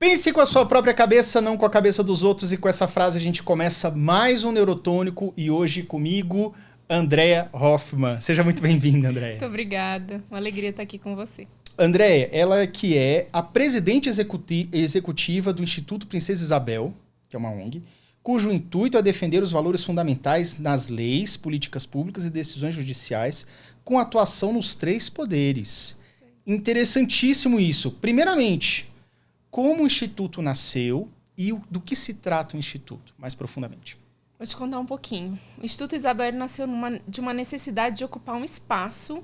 Pense com a sua própria cabeça, não com a cabeça dos outros. E com essa frase a gente começa mais um Neurotônico. E hoje comigo, Andréa Hoffmann. Seja muito bem-vinda, Andréa. Muito obrigada. Uma alegria estar aqui com você. Andréa, ela que é a presidente executiva do Instituto Princesa Isabel, que é uma ONG, cujo intuito é defender os valores fundamentais nas leis, políticas públicas e decisões judiciais, com atuação nos 3 poderes. Interessantíssimo isso. Primeiramente, como o Instituto nasceu e do que se trata o Instituto, mais profundamente? Vou te contar um pouquinho. O Instituto Isabel nasceu de uma necessidade de ocupar um espaço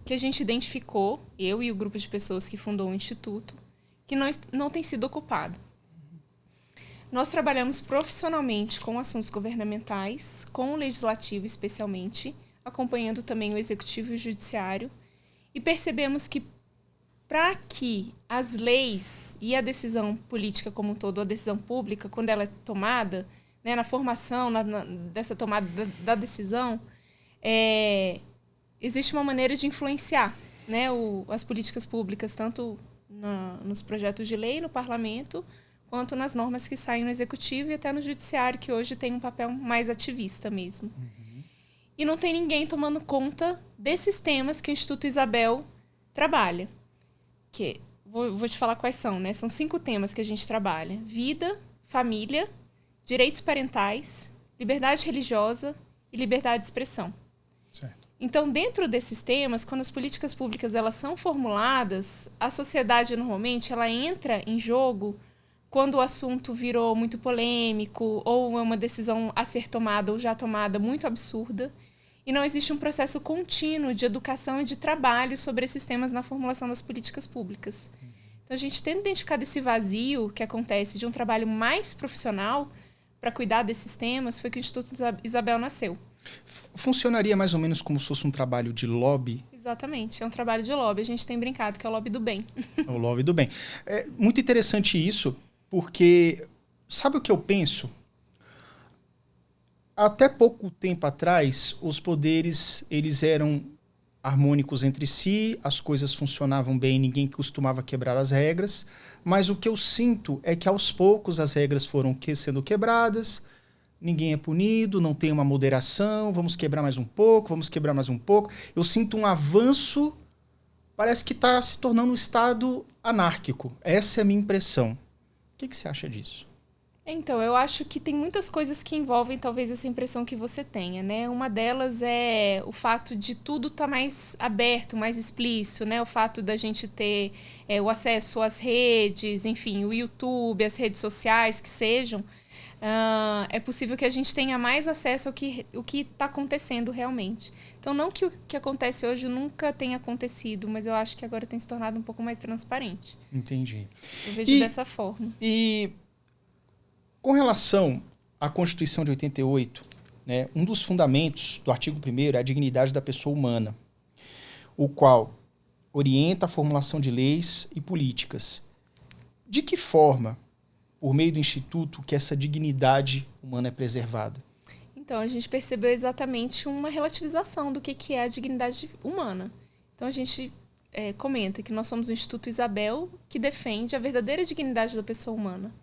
que a gente identificou, eu e o grupo de pessoas que fundou o Instituto, que não tem sido ocupado. Nós trabalhamos profissionalmente com assuntos governamentais, com o legislativo especialmente, acompanhando também o executivo e o judiciário, e percebemos que para que as leis e a decisão política como um todo, a decisão pública, quando ela é tomada, né, na formação dessa tomada da decisão, existe uma maneira de influenciar, né, as políticas públicas, tanto nos projetos de lei, no parlamento, quanto nas normas que saem no executivo e até no judiciário, que hoje tem um papel mais ativista mesmo. Uhum. E não tem ninguém tomando conta desses temas que o Instituto Isabel trabalha. Vou te falar quais são, né? São 5 temas que a gente trabalha: vida, família, direitos parentais, liberdade religiosa e liberdade de expressão. Certo. Então, dentro desses temas, quando as políticas públicas elas são formuladas, a sociedade normalmente ela entra em jogo quando o assunto virou muito polêmico ou é uma decisão a ser tomada ou já tomada muito absurda. E não existe um processo contínuo de educação e de trabalho sobre esses temas na formulação das políticas públicas. Então, a gente tenta identificar esse vazio que acontece de um trabalho mais profissional para cuidar desses temas, foi que o Instituto Isabel nasceu. Funcionaria mais ou menos como se fosse um trabalho de lobby? Exatamente, é um trabalho de lobby. A gente tem brincado que é o lobby do bem. É o lobby do bem. É muito interessante isso, porque sabe o que eu penso? Até pouco tempo atrás, os poderes eles eram harmônicos entre si, as coisas funcionavam bem, ninguém costumava quebrar as regras, mas o que eu sinto é que aos poucos as regras foram sendo quebradas, ninguém é punido, não tem uma moderação, vamos quebrar mais um pouco, vamos quebrar mais um pouco. Eu sinto um avanço, parece que está se tornando um estado anárquico. Essa é a minha impressão. O que você acha disso? Então, eu acho que tem muitas coisas que envolvem talvez essa impressão que você tenha, né? Uma delas é o fato de tudo estar mais aberto, mais explícito, né? O fato da gente ter o acesso às redes, enfim, o YouTube, as redes sociais que sejam. É possível que a gente tenha mais acesso ao que está acontecendo realmente. Então, não que o que acontece hoje nunca tenha acontecido, mas eu acho que agora tem se tornado um pouco mais transparente. Entendi. Eu vejo dessa forma. E com relação à Constituição de 88, né, um dos fundamentos do artigo 1º é a dignidade da pessoa humana, o qual orienta a formulação de leis e políticas. De que forma, por meio do Instituto, que essa dignidade humana é preservada? Então, a gente percebeu exatamente uma relativização do que é a dignidade humana. Então, a gente comenta que nós somos o Instituto Isabel, que defende a verdadeira dignidade da pessoa humana.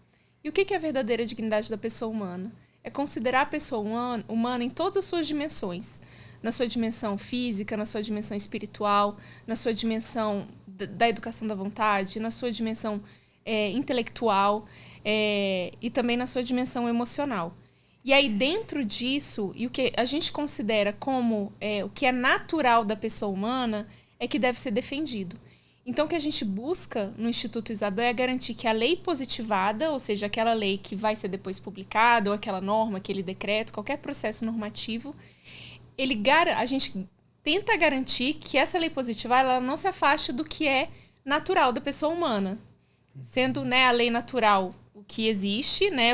E o que é a verdadeira dignidade da pessoa humana? É considerar a pessoa humana em todas as suas dimensões. Na sua dimensão física, na sua dimensão espiritual, na sua dimensão da educação da vontade, na sua dimensão intelectual e também na sua dimensão emocional. E aí, dentro disso, e o que a gente considera como o que é natural da pessoa humana é que deve ser defendido. Então, o que a gente busca no Instituto Isabel é garantir que a lei positivada, ou seja, aquela lei que vai ser depois publicada, ou aquela norma, aquele decreto, qualquer processo normativo, a gente tenta garantir que essa lei positiva ela não se afaste do que é natural da pessoa humana. Sendo, né, a lei natural o que existe, né,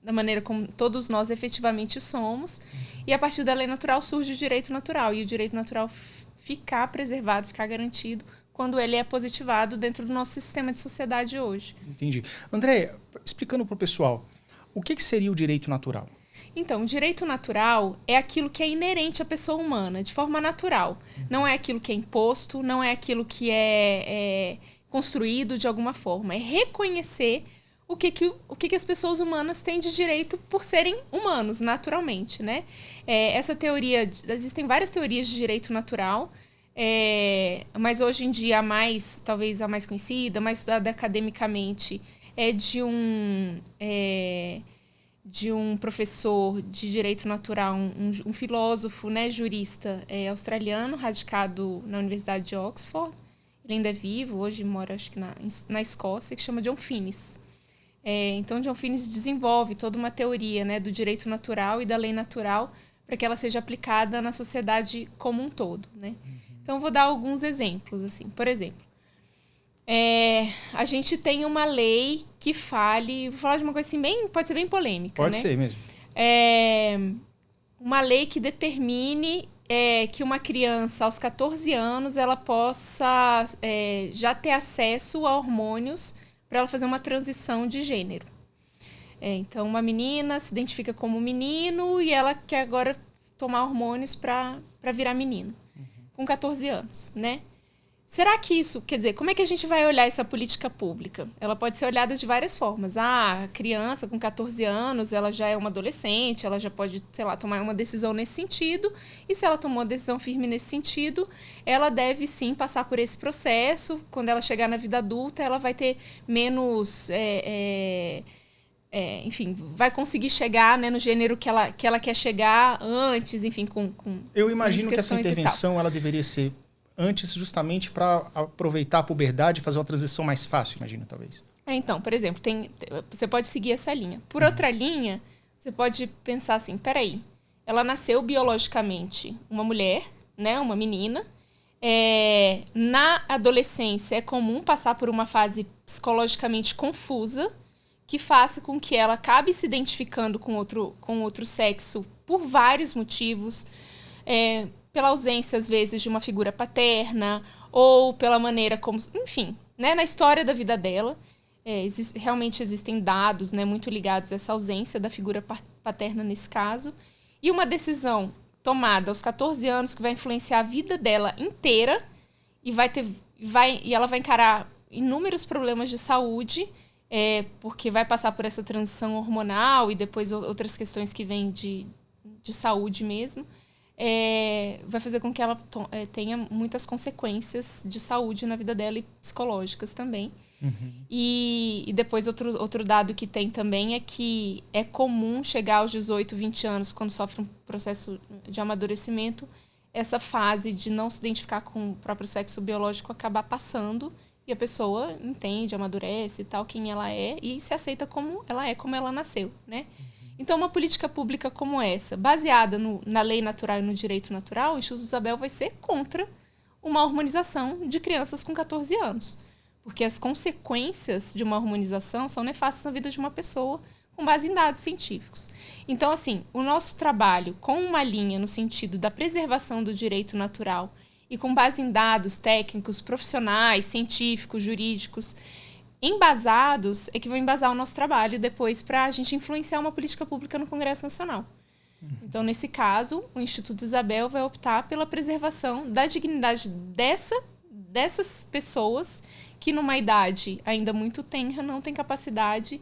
da maneira como todos nós efetivamente somos, e a partir da lei natural surge o direito natural, e o direito natural ficar preservado, ficar garantido, quando ele é positivado dentro do nosso sistema de sociedade hoje. Entendi. André, explicando para o pessoal, o que seria o direito natural? Então, o direito natural é aquilo que é inerente à pessoa humana, de forma natural. Não é aquilo que é imposto, não é aquilo que é construído de alguma forma. É reconhecer o que as pessoas humanas têm de direito por serem humanos, naturalmente, né? Essa teoria, existem várias teorias de direito natural, mas hoje em dia talvez a mais conhecida, mais estudada academicamente, é de um professor de direito natural, um filósofo, né, jurista australiano, radicado na Universidade de Oxford. Ele ainda é vivo, hoje mora, acho que na Escócia, que chama John Finnis. Então, John Finnis desenvolve toda uma teoria, né, do direito natural e da lei natural para que ela seja aplicada na sociedade como um todo, né? Então, eu vou dar alguns exemplos, assim. Por exemplo, a gente tem uma lei que vou falar de uma coisa assim, pode ser bem polêmica, Pode né? ser mesmo. Uma lei que determine que uma criança, aos 14 anos, ela possa já ter acesso a hormônios para ela fazer uma transição de gênero. Então, uma menina se identifica como menino e ela quer agora tomar hormônios para virar menino, com 14 anos, né? Será que isso, quer dizer, como é que a gente vai olhar essa política pública? Ela pode ser olhada de várias formas. A criança com 14 anos, ela já é uma adolescente, ela já pode, sei lá, tomar uma decisão nesse sentido. E se ela tomou uma decisão firme nesse sentido, ela deve sim passar por esse processo. Quando ela chegar na vida adulta, ela vai ter menos... enfim, vai conseguir chegar, né, no gênero que ela quer chegar antes, enfim, com Eu imagino que essa intervenção ela deveria ser antes justamente para aproveitar a puberdade e fazer uma transição mais fácil, imagino, talvez. Então, por exemplo, você pode seguir essa linha. Por outra linha, você pode pensar assim, peraí, ela nasceu biologicamente uma mulher, né, uma menina. Na adolescência é comum passar por uma fase psicologicamente confusa, que faça com que ela acabe se identificando com outro sexo por vários motivos, pela ausência, às vezes, de uma figura paterna, ou pela maneira como... Enfim, né, na história da vida dela, realmente existem dados, né, muito ligados a essa ausência da figura paterna nesse caso. E uma decisão tomada aos 14 anos que vai influenciar a vida dela inteira e ela vai encarar inúmeros problemas de saúde, porque vai passar por essa transição hormonal e depois outras questões que vêm de saúde mesmo. Vai fazer com que ela tenha muitas consequências de saúde na vida dela e psicológicas também. E depois outro dado que tem também é que é comum chegar aos 18, 20 anos, quando sofre um processo de amadurecimento, essa fase de não se identificar com o próprio sexo biológico acabar passando e a pessoa entende, amadurece e tal, quem ela é e se aceita como ela nasceu, né? Então, uma política pública como essa, baseada na lei natural e no direito natural, o Instituto Isabel vai ser contra uma hormonização de crianças com 14 anos. Porque as consequências de uma hormonização são nefastas na vida de uma pessoa com base em dados científicos. Então, assim, o nosso trabalho com uma linha no sentido da preservação do direito natural e com base em dados técnicos, profissionais, científicos, jurídicos, embasados, é que vão embasar o nosso trabalho depois para a gente influenciar uma política pública no Congresso Nacional. Então, nesse caso, o Instituto Isabel vai optar pela preservação da dignidade dessas pessoas que, numa idade ainda muito tenra, não tem capacidade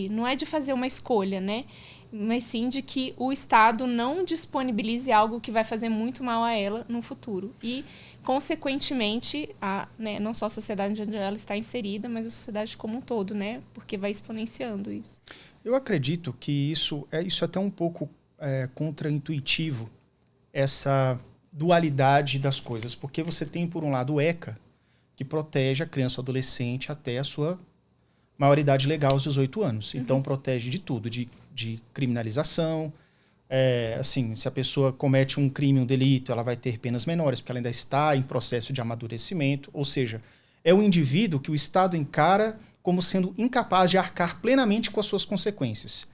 não é de fazer uma escolha, né? Mas sim de que o Estado não disponibilize algo que vai fazer muito mal a ela no futuro. E, consequentemente, né, não só a sociedade onde ela está inserida, mas a sociedade como um todo, né? Porque vai exponenciando isso. Eu acredito que isso é até um pouco contraintuitivo, essa dualidade das coisas. Porque você tem, por um lado, o ECA, que protege a criança ou adolescente até a sua maioridade legal aos 18 anos. Então, protege de tudo, de criminalização. Assim, se a pessoa comete um crime, um delito, ela vai ter penas menores, porque ela ainda está em processo de amadurecimento. Ou seja, é o indivíduo que o Estado encara como sendo incapaz de arcar plenamente com as suas consequências.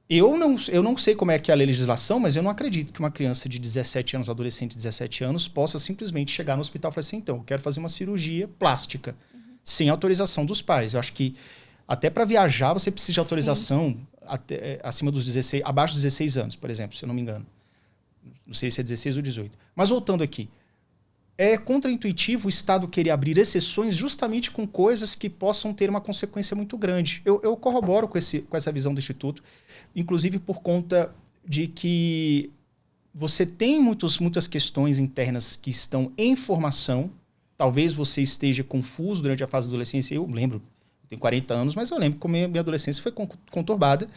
Eu não sei como é que é a legislação, mas eu não acredito que uma criança de 17 anos, adolescente de 17 anos, possa simplesmente chegar no hospital e falar assim, então, eu quero fazer uma cirurgia plástica, sem autorização dos pais. Eu acho que até para viajar você precisa de autorização acima dos 16, abaixo dos 16 anos, por exemplo, se eu não me engano. Não sei se é 16 ou 18. Mas voltando aqui, É contraintuitivo o Estado querer abrir exceções justamente com coisas que possam ter uma consequência muito grande. Eu corroboro com essa visão do Instituto, inclusive por conta de que você tem muitas questões internas que estão em formação. Talvez você esteja confuso durante a fase da adolescência. Eu lembro, eu tenho 40 anos, mas eu lembro como minha adolescência foi conturbada.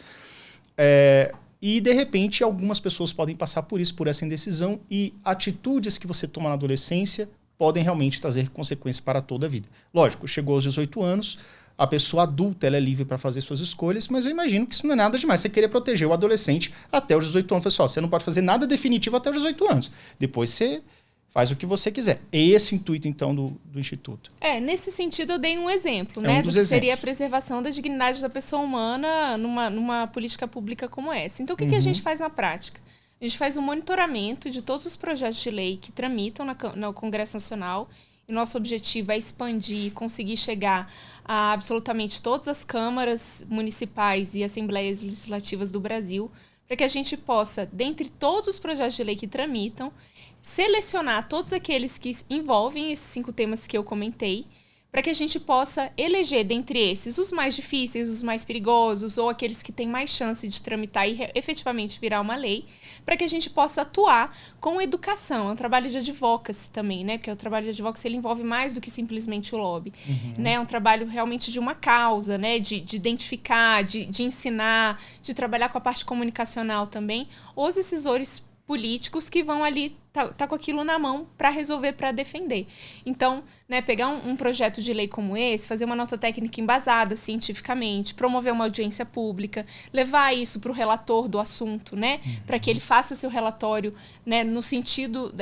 E, de repente, algumas pessoas podem passar por isso, por essa indecisão, e atitudes que você toma na adolescência podem realmente trazer consequências para toda a vida. Lógico, chegou aos 18 anos, a pessoa adulta ela é livre para fazer suas escolhas, mas eu imagino que isso não é nada demais. Você querer proteger o adolescente até os 18 anos. Pessoal, você não pode fazer nada definitivo até os 18 anos. Depois você faz o que você quiser. É esse o intuito, então, do Instituto. Nesse sentido, eu dei um exemplo, né? Do que seria a preservação da dignidade da pessoa humana numa política pública como essa. Então, o que a gente faz na prática? A gente faz um monitoramento de todos os projetos de lei que tramitam no Congresso Nacional. E nosso objetivo é expandir, conseguir chegar a absolutamente todas as câmaras municipais e assembleias legislativas do Brasil, para que a gente possa, dentre todos os projetos de lei que tramitam, selecionar todos aqueles que envolvem esses 5 temas que eu comentei, para que a gente possa eleger dentre esses os mais difíceis, os mais perigosos, ou aqueles que têm mais chance de tramitar e efetivamente virar uma lei, para que a gente possa atuar com educação. É um trabalho de advocacy também, né? Porque o trabalho de advocacy ele envolve mais do que simplesmente o lobby. Né? É um trabalho realmente de uma causa, né? De identificar, de ensinar, de trabalhar com a parte comunicacional também, os decisores políticos que vão ali tá com aquilo na mão para resolver, para defender. Então, né, pegar um projeto de lei como esse, fazer uma nota técnica embasada cientificamente, promover uma audiência pública, levar isso para o relator do assunto, né, para que ele faça seu relatório, né, no sentido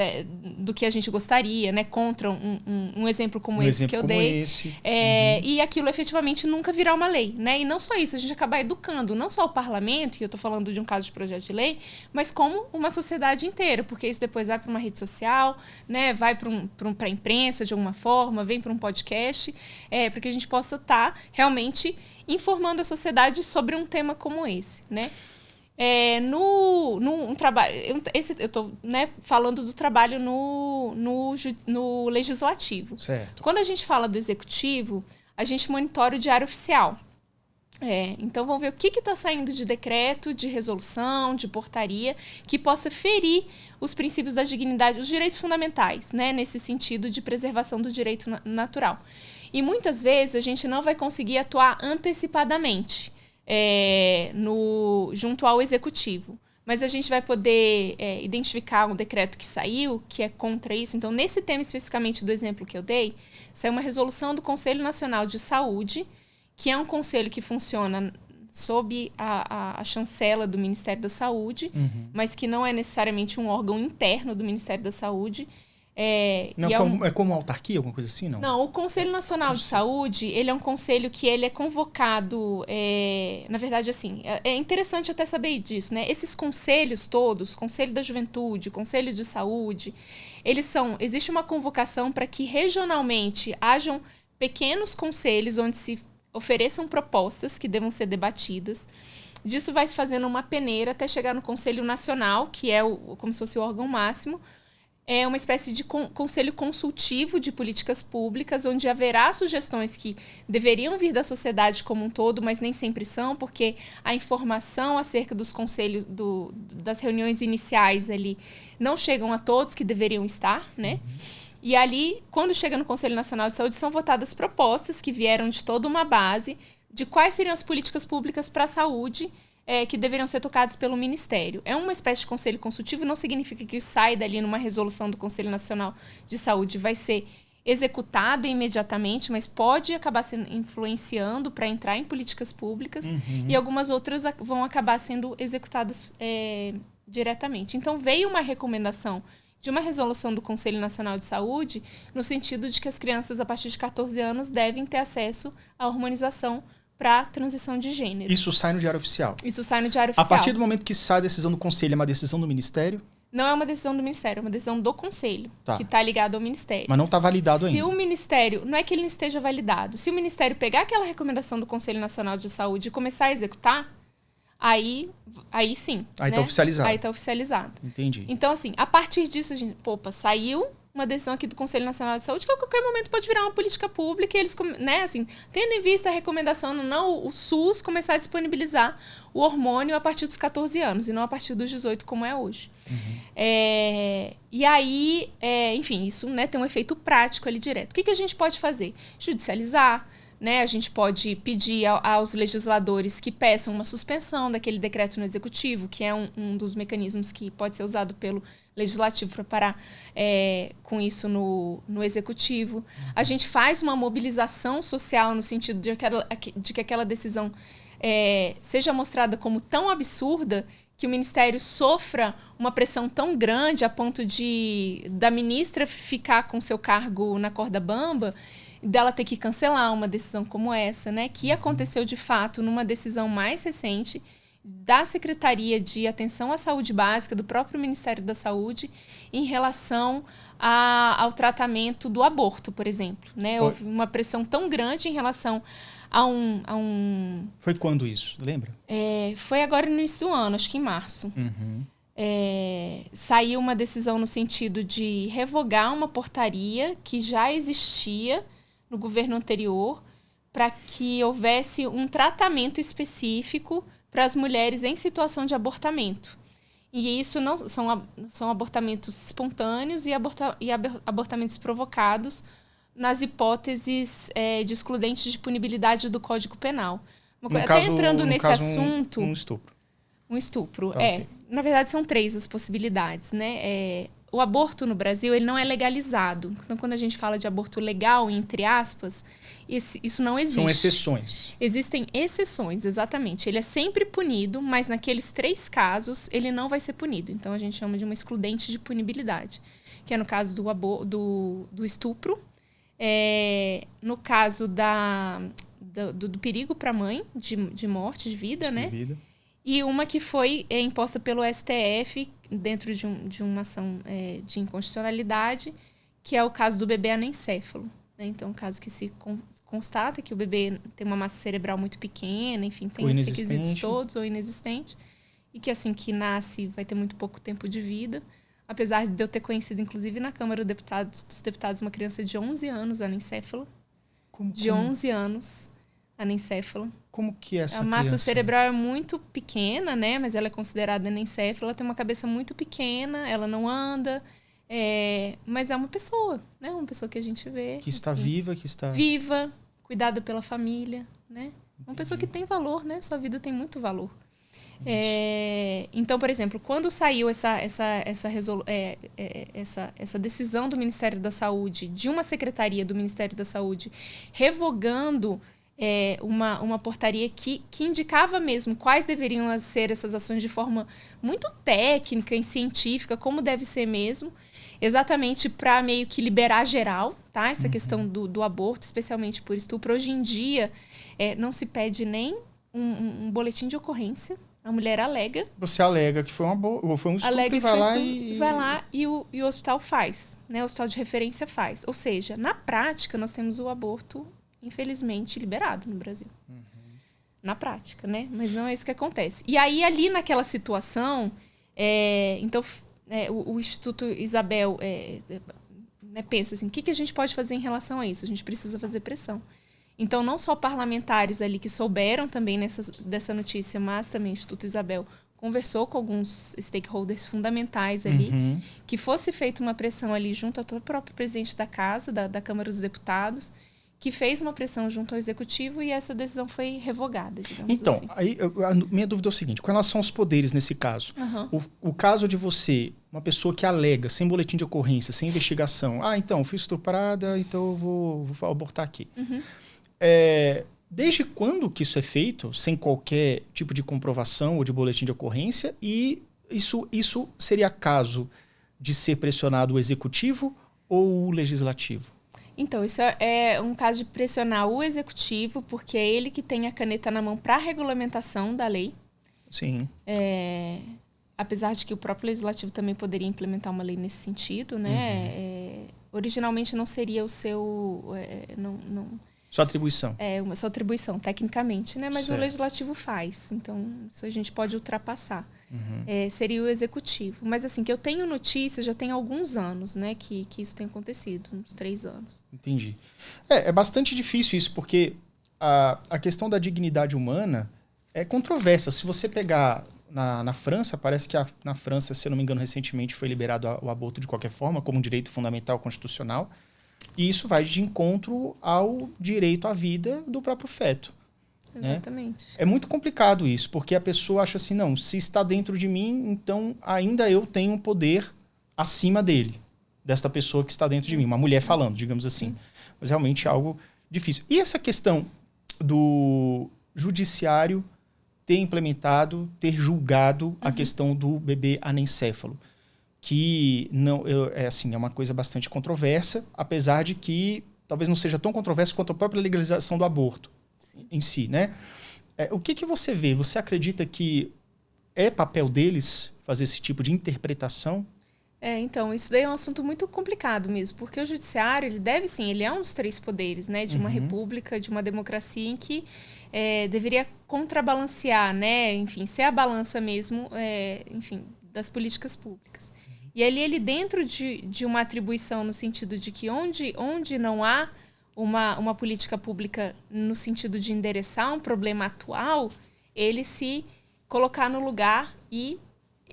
do que a gente gostaria, né, contra um exemplo como esse que eu dei. E aquilo efetivamente nunca virar uma lei, né? E não só isso, a gente acabar educando não só o parlamento, que eu estou falando de um caso de projeto de lei, mas como uma sociedade inteira, porque isso depois vai para uma rede social, né? Vai para a imprensa de alguma forma, vem para um podcast, para que a gente possa estar realmente informando a sociedade sobre um tema como esse, né? No trabalho, eu estou, né, falando do trabalho no legislativo. Certo. Quando a gente fala do executivo, a gente monitora o diário oficial. Então, vamos ver o que está saindo de decreto, de resolução, de portaria, que possa ferir os princípios da dignidade, os direitos fundamentais, né, nesse sentido de preservação do direito natural. E muitas vezes a gente não vai conseguir atuar antecipadamente junto ao executivo. Mas a gente vai poder identificar um decreto que saiu, que é contra isso. Então, nesse tema especificamente do exemplo que eu dei, saiu uma resolução do Conselho Nacional de Saúde, que é um conselho que funciona sob a chancela do Ministério da Saúde, mas que não é necessariamente um órgão interno do Ministério da Saúde. É como uma autarquia, alguma coisa assim, não? Não, o Conselho Nacional de Saúde, ele é um conselho que ele é convocado, na verdade, assim, é interessante até saber disso, né? Esses conselhos todos, Conselho da Juventude, Conselho de Saúde, existe uma convocação para que regionalmente hajam pequenos conselhos onde se ofereçam propostas que devam ser debatidas. Disso vai se fazendo uma peneira até chegar no Conselho Nacional, que é como se fosse o órgão máximo. É uma espécie de conselho consultivo de políticas públicas, onde haverá sugestões que deveriam vir da sociedade como um todo, mas nem sempre são, porque a informação acerca dos conselhos, das reuniões iniciais ali, não chegam a todos que deveriam estar, né? E ali, quando chega no Conselho Nacional de Saúde, são votadas propostas que vieram de toda uma base de quais seriam as políticas públicas para a saúde que deveriam ser tocadas pelo Ministério. É uma espécie de conselho consultivo, não significa que isso sai dali numa resolução do Conselho Nacional de Saúde, vai ser executada imediatamente, mas pode acabar sendo influenciando para entrar em políticas públicas e algumas outras vão acabar sendo executadas diretamente. Então, veio uma recomendação de uma resolução do Conselho Nacional de Saúde no sentido de que as crianças a partir de 14 anos devem ter acesso à hormonização para transição de gênero. Isso sai no Diário Oficial? Isso sai no Diário Oficial. A partir do momento que sai a decisão do Conselho, é uma decisão do Ministério? Não é uma decisão do Ministério, é uma decisão do Conselho, que está ligado ao Ministério. Mas não está validado ainda? Se o Ministério... Não é que ele não esteja validado. Se o Ministério pegar aquela recomendação do Conselho Nacional de Saúde e começar a executar, aí sim. Aí está oficializado. Aí está oficializado. Entendi. Então, assim, a partir disso, saiu, uma decisão aqui do Conselho Nacional de Saúde que a qualquer momento pode virar uma política pública e eles, né, assim, tendo em vista a recomendação não o SUS começar a disponibilizar o hormônio a partir dos 14 anos e não a partir dos 18 como é hoje. E aí, enfim, isso, né, tem um efeito prático ali direto. O que a gente pode fazer? Judicializar, né? A gente pode pedir aos legisladores que peçam uma suspensão daquele decreto no executivo, que é um dos mecanismos que pode ser usado pelo legislativo para parar com isso no executivo. A gente faz uma mobilização social no sentido de que aquela decisão seja mostrada como tão absurda que o Ministério sofra uma pressão tão grande a ponto da ministra ficar com seu cargo na corda bamba, dela ter que cancelar uma decisão como essa, né? Que aconteceu de fato numa decisão mais recente da Secretaria de Atenção à Saúde Básica, do próprio Ministério da Saúde, em relação ao tratamento do aborto, por exemplo. Né? Houve uma pressão tão grande em relação a um... Foi quando isso? Lembra? Foi agora no início do ano, acho que em março. Saiu uma decisão no sentido de revogar uma portaria que já existia no governo anterior para que houvesse um tratamento específico para as mulheres em situação de abortamento. E isso não são abortamentos espontâneos e abortamentos provocados nas hipóteses de excludentes de punibilidade do Código Penal. Entrando nesse assunto... Um estupro. Um estupro, okay. Na verdade, são 3 as possibilidades, né? O aborto no Brasil, ele não é legalizado. Então, quando a gente fala de aborto legal, entre aspas, isso não existe. São exceções. Existem exceções, exatamente. Ele é sempre punido, mas naqueles 3 casos, ele não vai ser punido. Então, a gente chama de uma excludente de punibilidade, que é no caso do estupro, no caso do perigo para a mãe, de morte, de vida, né? Vida. E uma que foi imposta pelo STF dentro de uma ação de inconstitucionalidade, que é o caso do bebê anencéfalo. Né? Então, um caso que se constata que o bebê tem uma massa cerebral muito pequena, enfim, tem esses requisitos todos, ou inexistente, e que assim que nasce vai ter muito pouco tempo de vida. Apesar de eu ter conhecido, inclusive, na Câmara dos Deputados, uma criança de 11 anos anencéfala. Como? 11 anos anencéfala. Como que é essa criança? A massa cerebral é muito pequena, né? Mas ela é considerada anencéfala. Ela tem uma cabeça muito pequena, ela não anda. Mas é uma pessoa, né? Uma pessoa que a gente vê. Que está viva, que está... Viva, cuidada pela família, né? Uma pessoa que tem valor, né? Sua vida tem muito valor. Então, por exemplo, quando saiu essa decisão do Ministério da Saúde, de uma secretaria do Ministério da Saúde, revogando uma portaria que indicava mesmo quais deveriam ser essas ações de forma muito técnica e científica, como deve ser mesmo, exatamente para meio que liberar geral, tá? Essa questão do aborto, especialmente por estupro. Hoje em dia, não se pede nem um boletim de ocorrência. A mulher alega. Você alega que foi um estupro alega e vai lá e o hospital faz, né? O hospital de referência faz. Ou seja, na prática, nós temos o aborto, infelizmente, liberado no Brasil. Na prática, né? Mas não é isso que acontece. E aí, ali naquela situação, então, o Instituto Isabel pensa assim, o que a gente pode fazer em relação a isso? A gente precisa fazer pressão. Então, não só parlamentares ali que souberam também dessa notícia, mas também o Instituto Isabel conversou com alguns stakeholders fundamentais ali, que fosse feita uma pressão ali junto ao próprio presidente da Casa, da Câmara dos Deputados, que fez uma pressão junto ao Executivo e essa decisão foi revogada, digamos então, assim. Aí, a minha dúvida é o seguinte, com relação aos poderes nesse caso, o caso de você, uma pessoa que alega, sem boletim de ocorrência, sem investigação, então, fui estuprada, então eu vou abortar aqui. Desde quando que isso é feito, sem qualquer tipo de comprovação ou de boletim de ocorrência, e isso seria caso de ser pressionado o executivo ou o legislativo? Então, isso é um caso de pressionar o executivo, porque é ele que tem a caneta na mão para a regulamentação da lei. Sim. Apesar de que o próprio legislativo também poderia implementar uma lei nesse sentido, né? Originalmente não seria o seu... Sua atribuição. Sua atribuição, tecnicamente, né? Mas certo. o legislativo faz. Então, isso a gente pode ultrapassar. seria o executivo. Mas assim, que eu tenho notícia já tem alguns anos, né, que isso tem acontecido, uns 3 anos. Entendi. É bastante difícil isso, porque a questão da dignidade humana é controversa. Se você pegar na França, parece que na França, se eu não me engano, recentemente foi liberado o aborto de qualquer forma, como um direito fundamental constitucional, e isso vai de encontro ao direito à vida do próprio feto. Exatamente. Né? É muito complicado isso, porque a pessoa acha assim, não, se está dentro de mim, então ainda eu tenho um poder acima dele, desta pessoa que está dentro de mim. Uma mulher falando, digamos assim. Mas realmente é algo difícil. E essa questão do judiciário ter implementado, ter julgado a questão do bebê anencéfalo, que não é uma coisa bastante controversa, apesar de que talvez não seja tão controversa quanto a própria legalização do aborto em si, né? O que você vê? Você acredita que é papel deles fazer esse tipo de interpretação? Então, isso daí é um assunto muito complicado mesmo, porque o judiciário, ele é um dos 3 poderes, né, de uma república, de uma democracia em que deveria contrabalancear, né, enfim, ser a balança mesmo, enfim, das políticas públicas. E ali ele dentro de uma atribuição no sentido de que onde não há uma política pública no sentido de endereçar um problema atual, ele se colocar no lugar e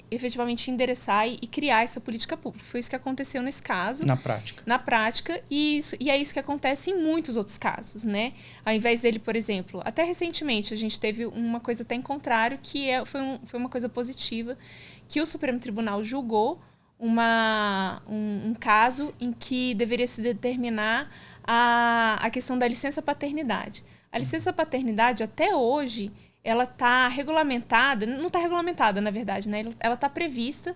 efetivamente endereçar e criar essa política pública. Foi isso que aconteceu nesse caso. Na prática. Na prática, e é isso que acontece em muitos outros casos, né? Ao invés dele, por exemplo, até recentemente a gente teve uma coisa até em contrário, que foi uma coisa positiva, que o Supremo Tribunal julgou um caso em que deveria se determinar a questão da licença paternidade. A licença paternidade, até hoje, ela está regulamentada, não está regulamentada, na verdade, né? Ela está prevista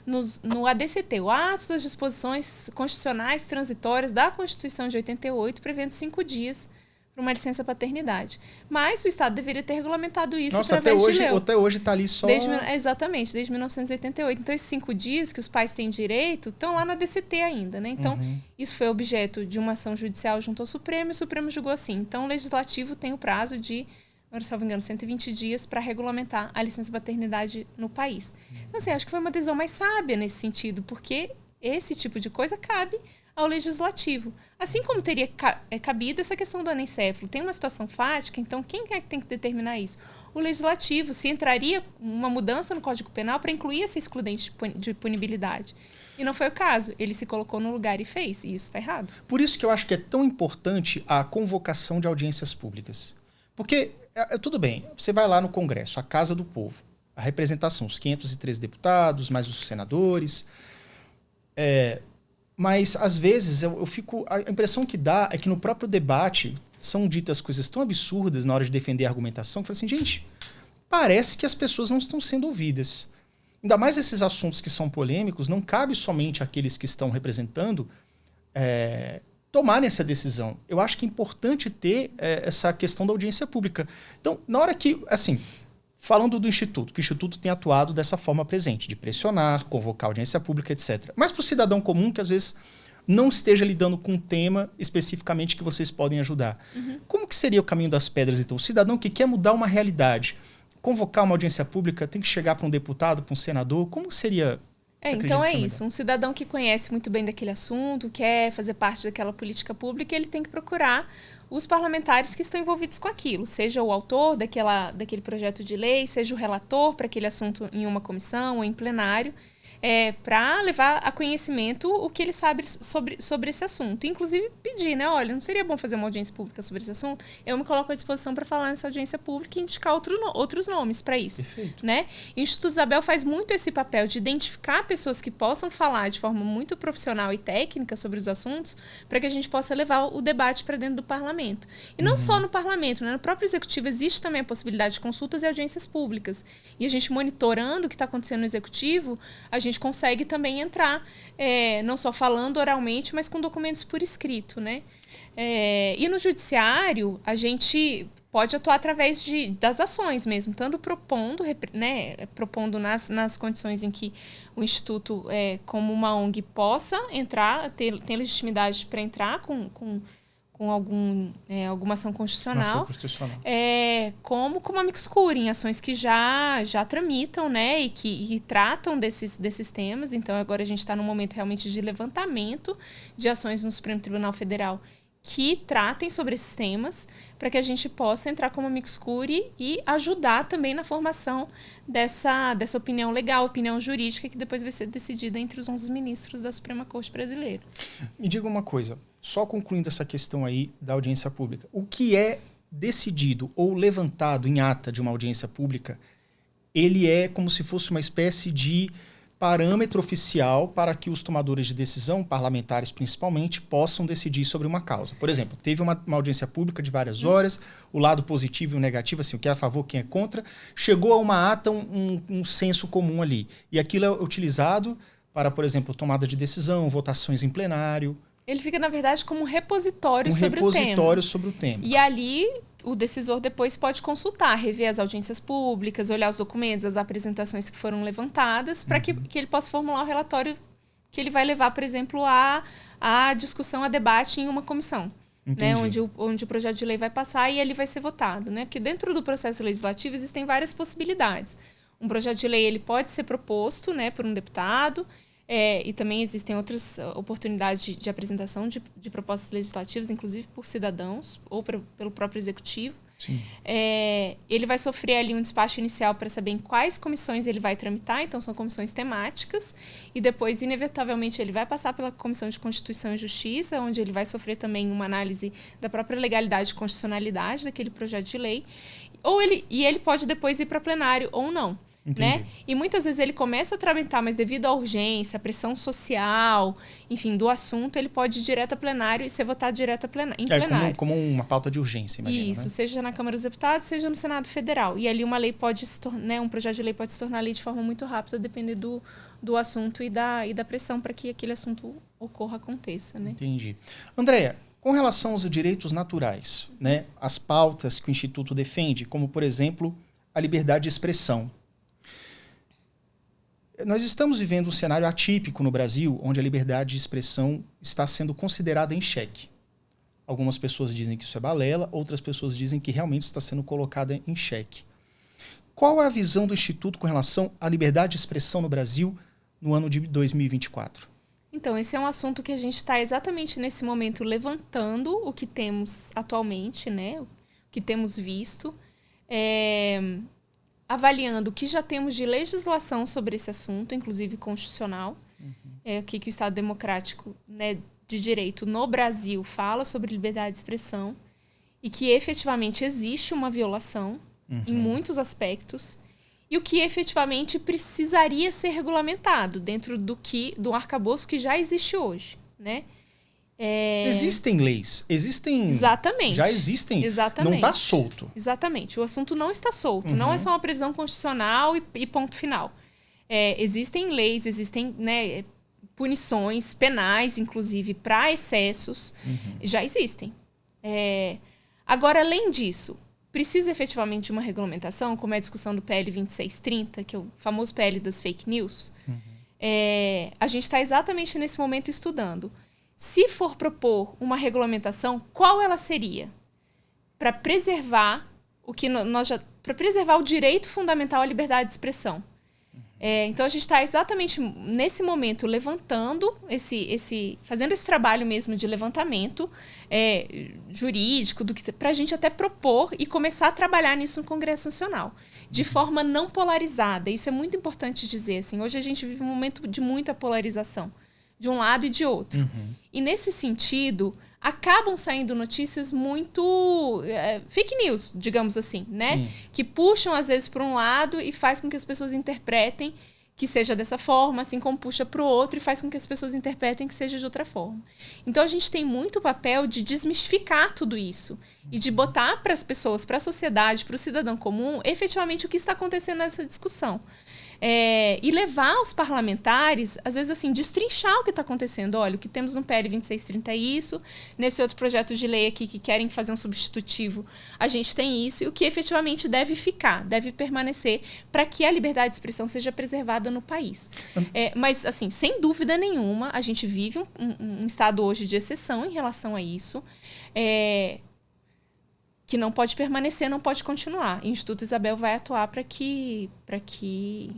no ADCT, o Ato das Disposições Constitucionais Transitórias da Constituição de 88, prevendo 5 dias para uma licença paternidade. Mas o Estado deveria ter regulamentado isso através de lei. Até hoje está ali só... Exatamente, desde 1988. Então, esses 5 dias que os pais têm direito estão lá na DCT ainda, né? Então, isso foi objeto de uma ação judicial junto ao Supremo, e o Supremo julgou assim. Então, o Legislativo tem o prazo de, agora, se não me engano, 120 dias para regulamentar a licença paternidade no país. Então, assim, acho que foi uma decisão mais sábia nesse sentido, porque esse tipo de coisa cabe ao Legislativo. Assim como teria cabido essa questão do anencéfalo. Tem uma situação fática, então quem é que tem que determinar isso? O Legislativo. Se entraria uma mudança no Código Penal para incluir essa excludente de punibilidade. E não foi o caso. Ele se colocou no lugar e fez. E isso está errado. Por isso que eu acho que é tão importante a convocação de audiências públicas. Porque, tudo bem, você vai lá no Congresso, a Casa do Povo, a representação, os 513 deputados, mais os senadores. Mas, às vezes, eu fico... A impressão que dá é que no próprio debate são ditas coisas tão absurdas na hora de defender a argumentação, que eu falo assim, gente, parece que as pessoas não estão sendo ouvidas. Ainda mais esses assuntos que são polêmicos, não cabe somente àqueles que estão representando tomarem essa decisão. Eu acho que é importante ter essa questão da audiência pública. Então, na hora que... assim, falando do Instituto, que o Instituto tem atuado dessa forma presente, de pressionar, convocar audiência pública, etc. Mas para o cidadão comum, que às vezes não esteja lidando com um tema especificamente que vocês podem ajudar. Como que seria o caminho das pedras, então? O cidadão que quer mudar uma realidade, convocar uma audiência pública, tem que chegar para um deputado, para um senador? Como seria? Então é isso. Um cidadão que conhece muito bem daquele assunto, quer fazer parte daquela política pública, ele tem que procurar os parlamentares que estão envolvidos com aquilo, seja o autor daquele projeto de lei, seja o relator para aquele assunto em uma comissão ou em plenário, para levar a conhecimento o que ele sabe sobre esse assunto. Inclusive pedir, né? Olha, não seria bom fazer uma audiência pública sobre esse assunto? Eu me coloco à disposição para falar nessa audiência pública e indicar outros nomes para isso. Perfeito. Né? E o Instituto Isabel faz muito esse papel de identificar pessoas que possam falar de forma muito profissional e técnica sobre os assuntos, para que a gente possa levar o debate para dentro do parlamento. E não só no parlamento, né? No próprio executivo existe também a possibilidade de consultas e audiências públicas. E a gente monitorando o que está acontecendo no executivo, a gente consegue também entrar, não só falando oralmente, mas com documentos por escrito, né? E no judiciário, a gente pode atuar através das ações mesmo, tanto propondo, né, propondo nas condições em que o Instituto, como uma ONG, possa entrar, tem legitimidade para entrar com alguma ação constitucional, como amicus curiae, em ações que já tramitam, né, e que tratam desses temas. Então, agora a gente está num momento realmente de levantamento de ações no Supremo Tribunal Federal que tratem sobre esses temas, para que a gente possa entrar como amicus curiae e ajudar também na formação dessa opinião legal, opinião jurídica, que depois vai ser decidida entre os 11 ministros da Suprema Corte Brasileira. Me diga uma coisa, só concluindo essa questão aí da audiência pública. O que é decidido ou levantado em ata de uma audiência pública, ele é como se fosse uma espécie de parâmetro oficial para que os tomadores de decisão, parlamentares principalmente, possam decidir sobre uma causa. Por exemplo, teve uma audiência pública de várias horas, o lado positivo e o negativo, assim, o que é a favor, quem é contra, chegou a uma ata, um senso comum ali. E aquilo é utilizado para, por exemplo, tomada de decisão, votações em plenário. Ele fica, na verdade, como um repositório sobre o tema. Um repositório sobre o tema. E ali, o decisor depois pode consultar, rever as audiências públicas, olhar os documentos, as apresentações que foram levantadas, para que ele possa formular o relatório que ele vai levar, por exemplo, a discussão, a debate em uma comissão. Né, onde o projeto de lei vai passar e ele vai ser votado. Né? Porque dentro do processo legislativo existem várias possibilidades. Um projeto de lei ele pode ser proposto, né, por um deputado, e também existem outras oportunidades de apresentação de propostas legislativas, inclusive por cidadãos ou pelo próprio executivo. Ele vai sofrer ali um despacho inicial para saber em quais comissões ele vai tramitar, então são comissões temáticas, e depois, inevitavelmente, ele vai passar pela Comissão de Constituição e Justiça, onde ele vai sofrer também uma análise da própria legalidade e constitucionalidade daquele projeto de lei, e ele pode depois ir para plenário ou não. Né? E muitas vezes ele começa a tramitar, mas devido à urgência, à pressão social, enfim, do assunto, ele pode ir direto a plenário e ser votado direto em plenário. Como uma pauta de urgência, imagina. Isso, né? Seja na Câmara dos Deputados, seja no Senado Federal. E ali uma lei pode se tornar, né, um projeto de lei pode se tornar lei de forma muito rápida, dependendo do assunto e da pressão para que aquele assunto aconteça. Né? Entendi. Andréia, com relação aos direitos naturais, né, as pautas que o Instituto defende, como, por exemplo, a liberdade de expressão. Nós estamos vivendo um cenário atípico no Brasil, onde a liberdade de expressão está sendo considerada em xeque. Algumas pessoas dizem que isso é balela, outras pessoas dizem que realmente está sendo colocada em xeque. Qual é a visão do Instituto com relação à liberdade de expressão no Brasil no ano de 2024? Então, esse é um assunto que a gente está exatamente nesse momento levantando o que temos atualmente, né? O que temos visto. Avaliando o que já temos de legislação sobre esse assunto, inclusive constitucional, o que o Estado Democrático, né, de Direito no Brasil fala sobre liberdade de expressão e que efetivamente existe uma violação em muitos aspectos e o que efetivamente precisaria ser regulamentado dentro do arcabouço que já existe hoje, né? Existem leis, Exatamente. Já existem, Exatamente. Não está solto. Exatamente, o assunto não está solto, não é só uma previsão constitucional e ponto final. Existem leis, existem, né, punições penais, inclusive, para excessos, já existem. Agora, além disso, precisa efetivamente de uma regulamentação, como é a discussão do PL 2630, que é o famoso PL das fake news. A gente está exatamente nesse momento estudando. Se for propor uma regulamentação, qual ela seria? Para preservar para preservar o direito fundamental à liberdade de expressão. Então, a gente está exatamente nesse momento levantando, fazendo esse trabalho mesmo de levantamento jurídico, para a gente até propor e começar a trabalhar nisso no Congresso Nacional, de forma não polarizada. Isso é muito importante dizer. Assim, hoje a gente vive um momento de muita polarização, de um lado e de outro. E, nesse sentido, acabam saindo notícias muito fake news, digamos assim, né? Sim. Que puxam, às vezes, para um lado e faz com que as pessoas interpretem que seja dessa forma, assim como puxa para o outro e faz com que as pessoas interpretem que seja de outra forma. Então, a gente tem muito papel de desmistificar tudo isso e de botar para as pessoas, para a sociedade, para o cidadão comum, efetivamente o que está acontecendo nessa discussão. E levar os parlamentares, às vezes, assim, destrinchar o que está acontecendo. Olha, o que temos no PL 2630 é isso, nesse outro projeto de lei aqui que querem fazer um substitutivo, a gente tem isso, e o que efetivamente deve ficar, deve permanecer, para que a liberdade de expressão seja preservada no país. Mas, assim, sem dúvida nenhuma, a gente vive um estado hoje de exceção em relação a isso, que não pode permanecer, não pode continuar. E o Instituto Isabel vai atuar para que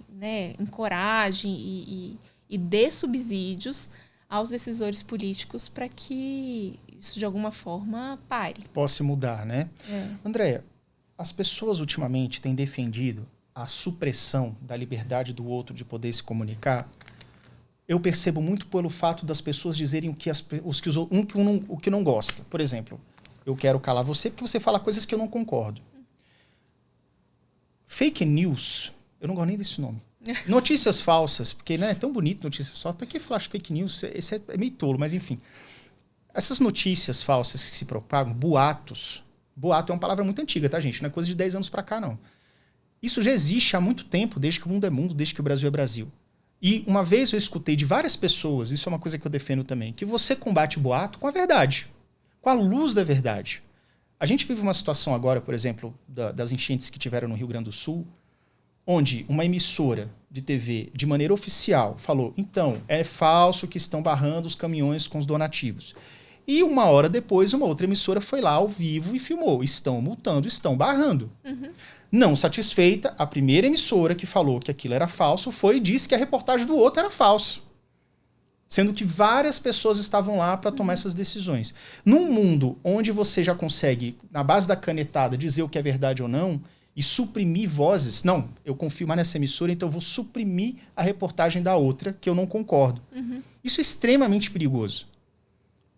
né, encoraje e dê subsídios aos decisores políticos para que isso, de alguma forma, pare. Possa mudar, né? Andréia, as pessoas ultimamente têm defendido a supressão da liberdade do outro de poder se comunicar. Eu percebo muito pelo fato das pessoas dizerem o que não gosta. Por exemplo, eu quero calar você porque você fala coisas que eu não concordo. Fake news, eu não gosto nem desse nome. Notícias falsas, porque é tão bonito notícias falsas. Por que falar fake news? Esse é meio tolo, mas enfim. Essas notícias falsas que se propagam, boatos. Boato é uma palavra muito antiga, tá, gente? Não é coisa de 10 anos pra cá, não. Isso já existe há muito tempo, desde que o mundo é mundo, desde que o Brasil é Brasil. E uma vez eu escutei de várias pessoas, isso é uma coisa que eu defendo também, que você combate boato com a verdade. Com a luz da verdade. A gente vive uma situação agora, por exemplo, das enchentes que tiveram no Rio Grande do Sul, onde uma emissora de TV, de maneira oficial, falou, então, é falso que estão barrando os caminhões com os donativos. E uma hora depois, uma outra emissora foi lá ao vivo e filmou. Estão multando, estão barrando. Não satisfeita, a primeira emissora que falou que aquilo era falso foi e disse que a reportagem do outro era falsa. Sendo que várias pessoas estavam lá para tomar essas decisões. Num mundo onde você já consegue, na base da canetada, dizer o que é verdade ou não e suprimir vozes, não, eu confio mais nessa emissora, então eu vou suprimir a reportagem da outra, que eu não concordo. Isso é extremamente perigoso.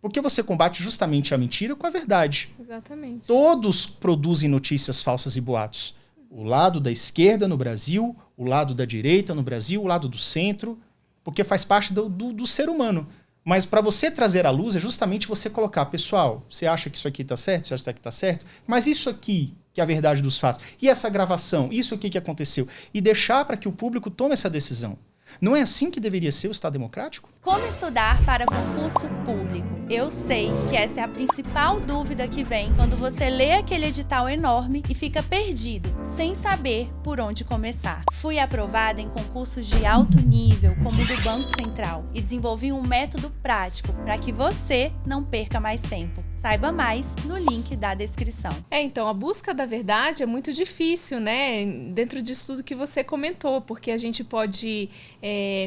Porque você combate justamente a mentira com a verdade. Exatamente. Todos produzem notícias falsas e boatos. O lado da esquerda no Brasil, o lado da direita no Brasil, o lado do centro... Porque faz parte do ser humano. Mas para você trazer à luz é justamente você colocar, pessoal, você acha que isso aqui está certo? Você acha que está certo? Mas isso aqui, que é a verdade dos fatos. E essa gravação? Isso aqui que aconteceu? E deixar para que o público tome essa decisão. Não é assim que deveria ser o Estado democrático? Como estudar para concurso público? Eu sei que essa é a principal dúvida que vem quando você lê aquele edital enorme e fica perdido, sem saber por onde começar. Fui aprovada em concursos de alto nível, como o do Banco Central, e desenvolvi um método prático para que você não perca mais tempo. Saiba mais no link da descrição. Então, a busca da verdade é muito difícil, né? Dentro disso tudo que você comentou, porque a gente pode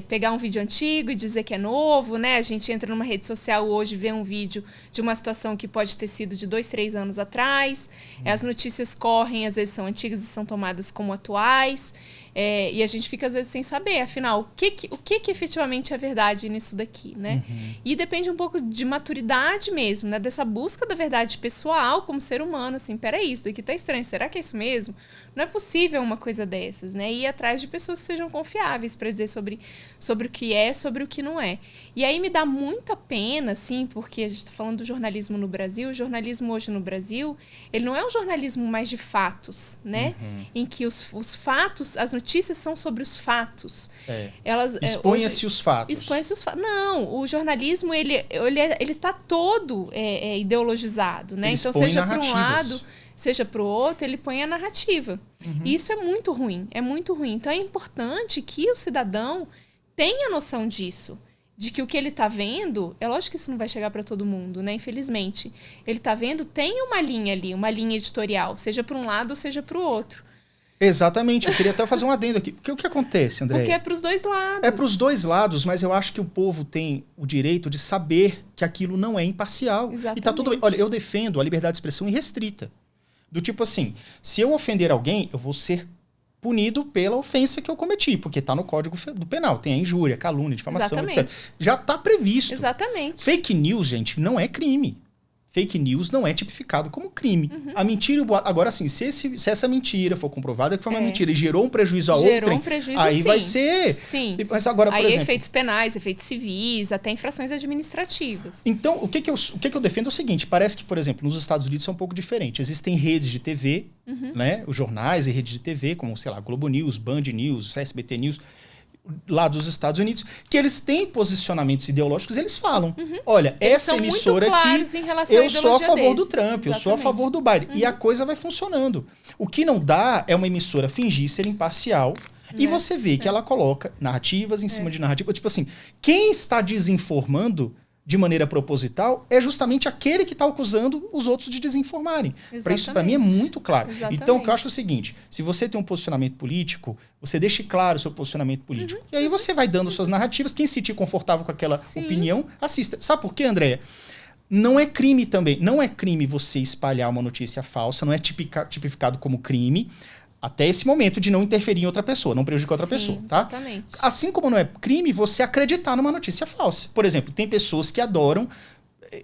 pegar um vídeo antigo e dizer que é novo, né? A gente entra numa rede social hoje e vê um vídeo de uma situação que pode ter sido de 2, 3 anos atrás. As notícias correm, às vezes são antigas e são tomadas como atuais. E a gente fica, às vezes, sem saber, afinal, o que efetivamente é verdade nisso daqui, né? E depende um pouco de maturidade mesmo, né? Dessa busca da verdade pessoal como ser humano, assim, peraí, isso daqui tá estranho, será que é isso mesmo? Não é possível uma coisa dessas, né? E ir atrás de pessoas que sejam confiáveis para dizer sobre o que é, sobre o que não é. E aí me dá muita pena, assim, porque a gente tá falando do jornalismo no Brasil, o jornalismo hoje no Brasil, ele não é um jornalismo mais de fatos, né? Em que os fatos, as notícias são sobre os fatos. Expõe-se os fatos. Expõe-se os fatos. Não, o jornalismo, ele tá todo ideologizado, né? Então, seja para um lado, seja para o outro, ele põe a narrativa. E isso é muito ruim, é muito ruim. Então, é importante que o cidadão tenha noção disso. De que o que ele está vendo, é lógico que isso não vai chegar para todo mundo, né? Infelizmente. Ele está vendo, tem uma linha ali, uma linha editorial, seja para um lado, seja para o outro. Exatamente, eu queria até fazer um adendo aqui. Porque o que acontece, André? Porque é para os dois lados. É para os dois lados, mas eu acho que o povo tem o direito de saber que aquilo não é imparcial. Exatamente. E tá tudo bem. Olha, eu defendo a liberdade de expressão irrestrita. Do tipo assim, se eu ofender alguém, eu vou ser punido pela ofensa que eu cometi, porque tá no Código do Penal. Tem a injúria, calúnia, difamação, etc. Já tá previsto. Exatamente. Fake news, gente, não é crime. Fake news não é tipificado como crime. A mentira e o boato... Agora, assim, se essa mentira for comprovada que foi uma mentira e gerou um prejuízo a outrem, aí vai ser... Sim. Mas agora, por aí exemplo... efeitos penais, efeitos civis, até infrações administrativas. Então, o que eu defendo é o seguinte, parece que, por exemplo, nos Estados Unidos é um pouco diferente. Existem redes de TV, né? Os jornais e redes de TV, como, sei lá, Globo News, Band News, SBT News... lá dos Estados Unidos, que eles têm posicionamentos ideológicos, eles falam, olha, eles essa emissora aqui, eu sou a favor do Trump, eu sou a favor do Biden. E a coisa vai funcionando. O que não dá é uma emissora fingir ser imparcial e você vê que ela coloca narrativas em cima de narrativas. Tipo assim, quem está desinformando de maneira proposital é justamente aquele que está acusando os outros de desinformarem. Para isso, para mim, é muito claro. Exatamente. Então, o que eu acho é o seguinte, se você tem um posicionamento político, você deixe claro o seu posicionamento político. E aí você vai dando suas narrativas. Quem se sentir confortável com aquela opinião, assista. Sabe por quê, Andréia? Não é crime também. Não é crime você espalhar uma notícia falsa, não é tipificado como crime, até esse momento de não interferir em outra pessoa, não prejudicar outra pessoa, tá? Exatamente. Assim como não é crime você acreditar numa notícia falsa. Por exemplo, tem pessoas que adoram...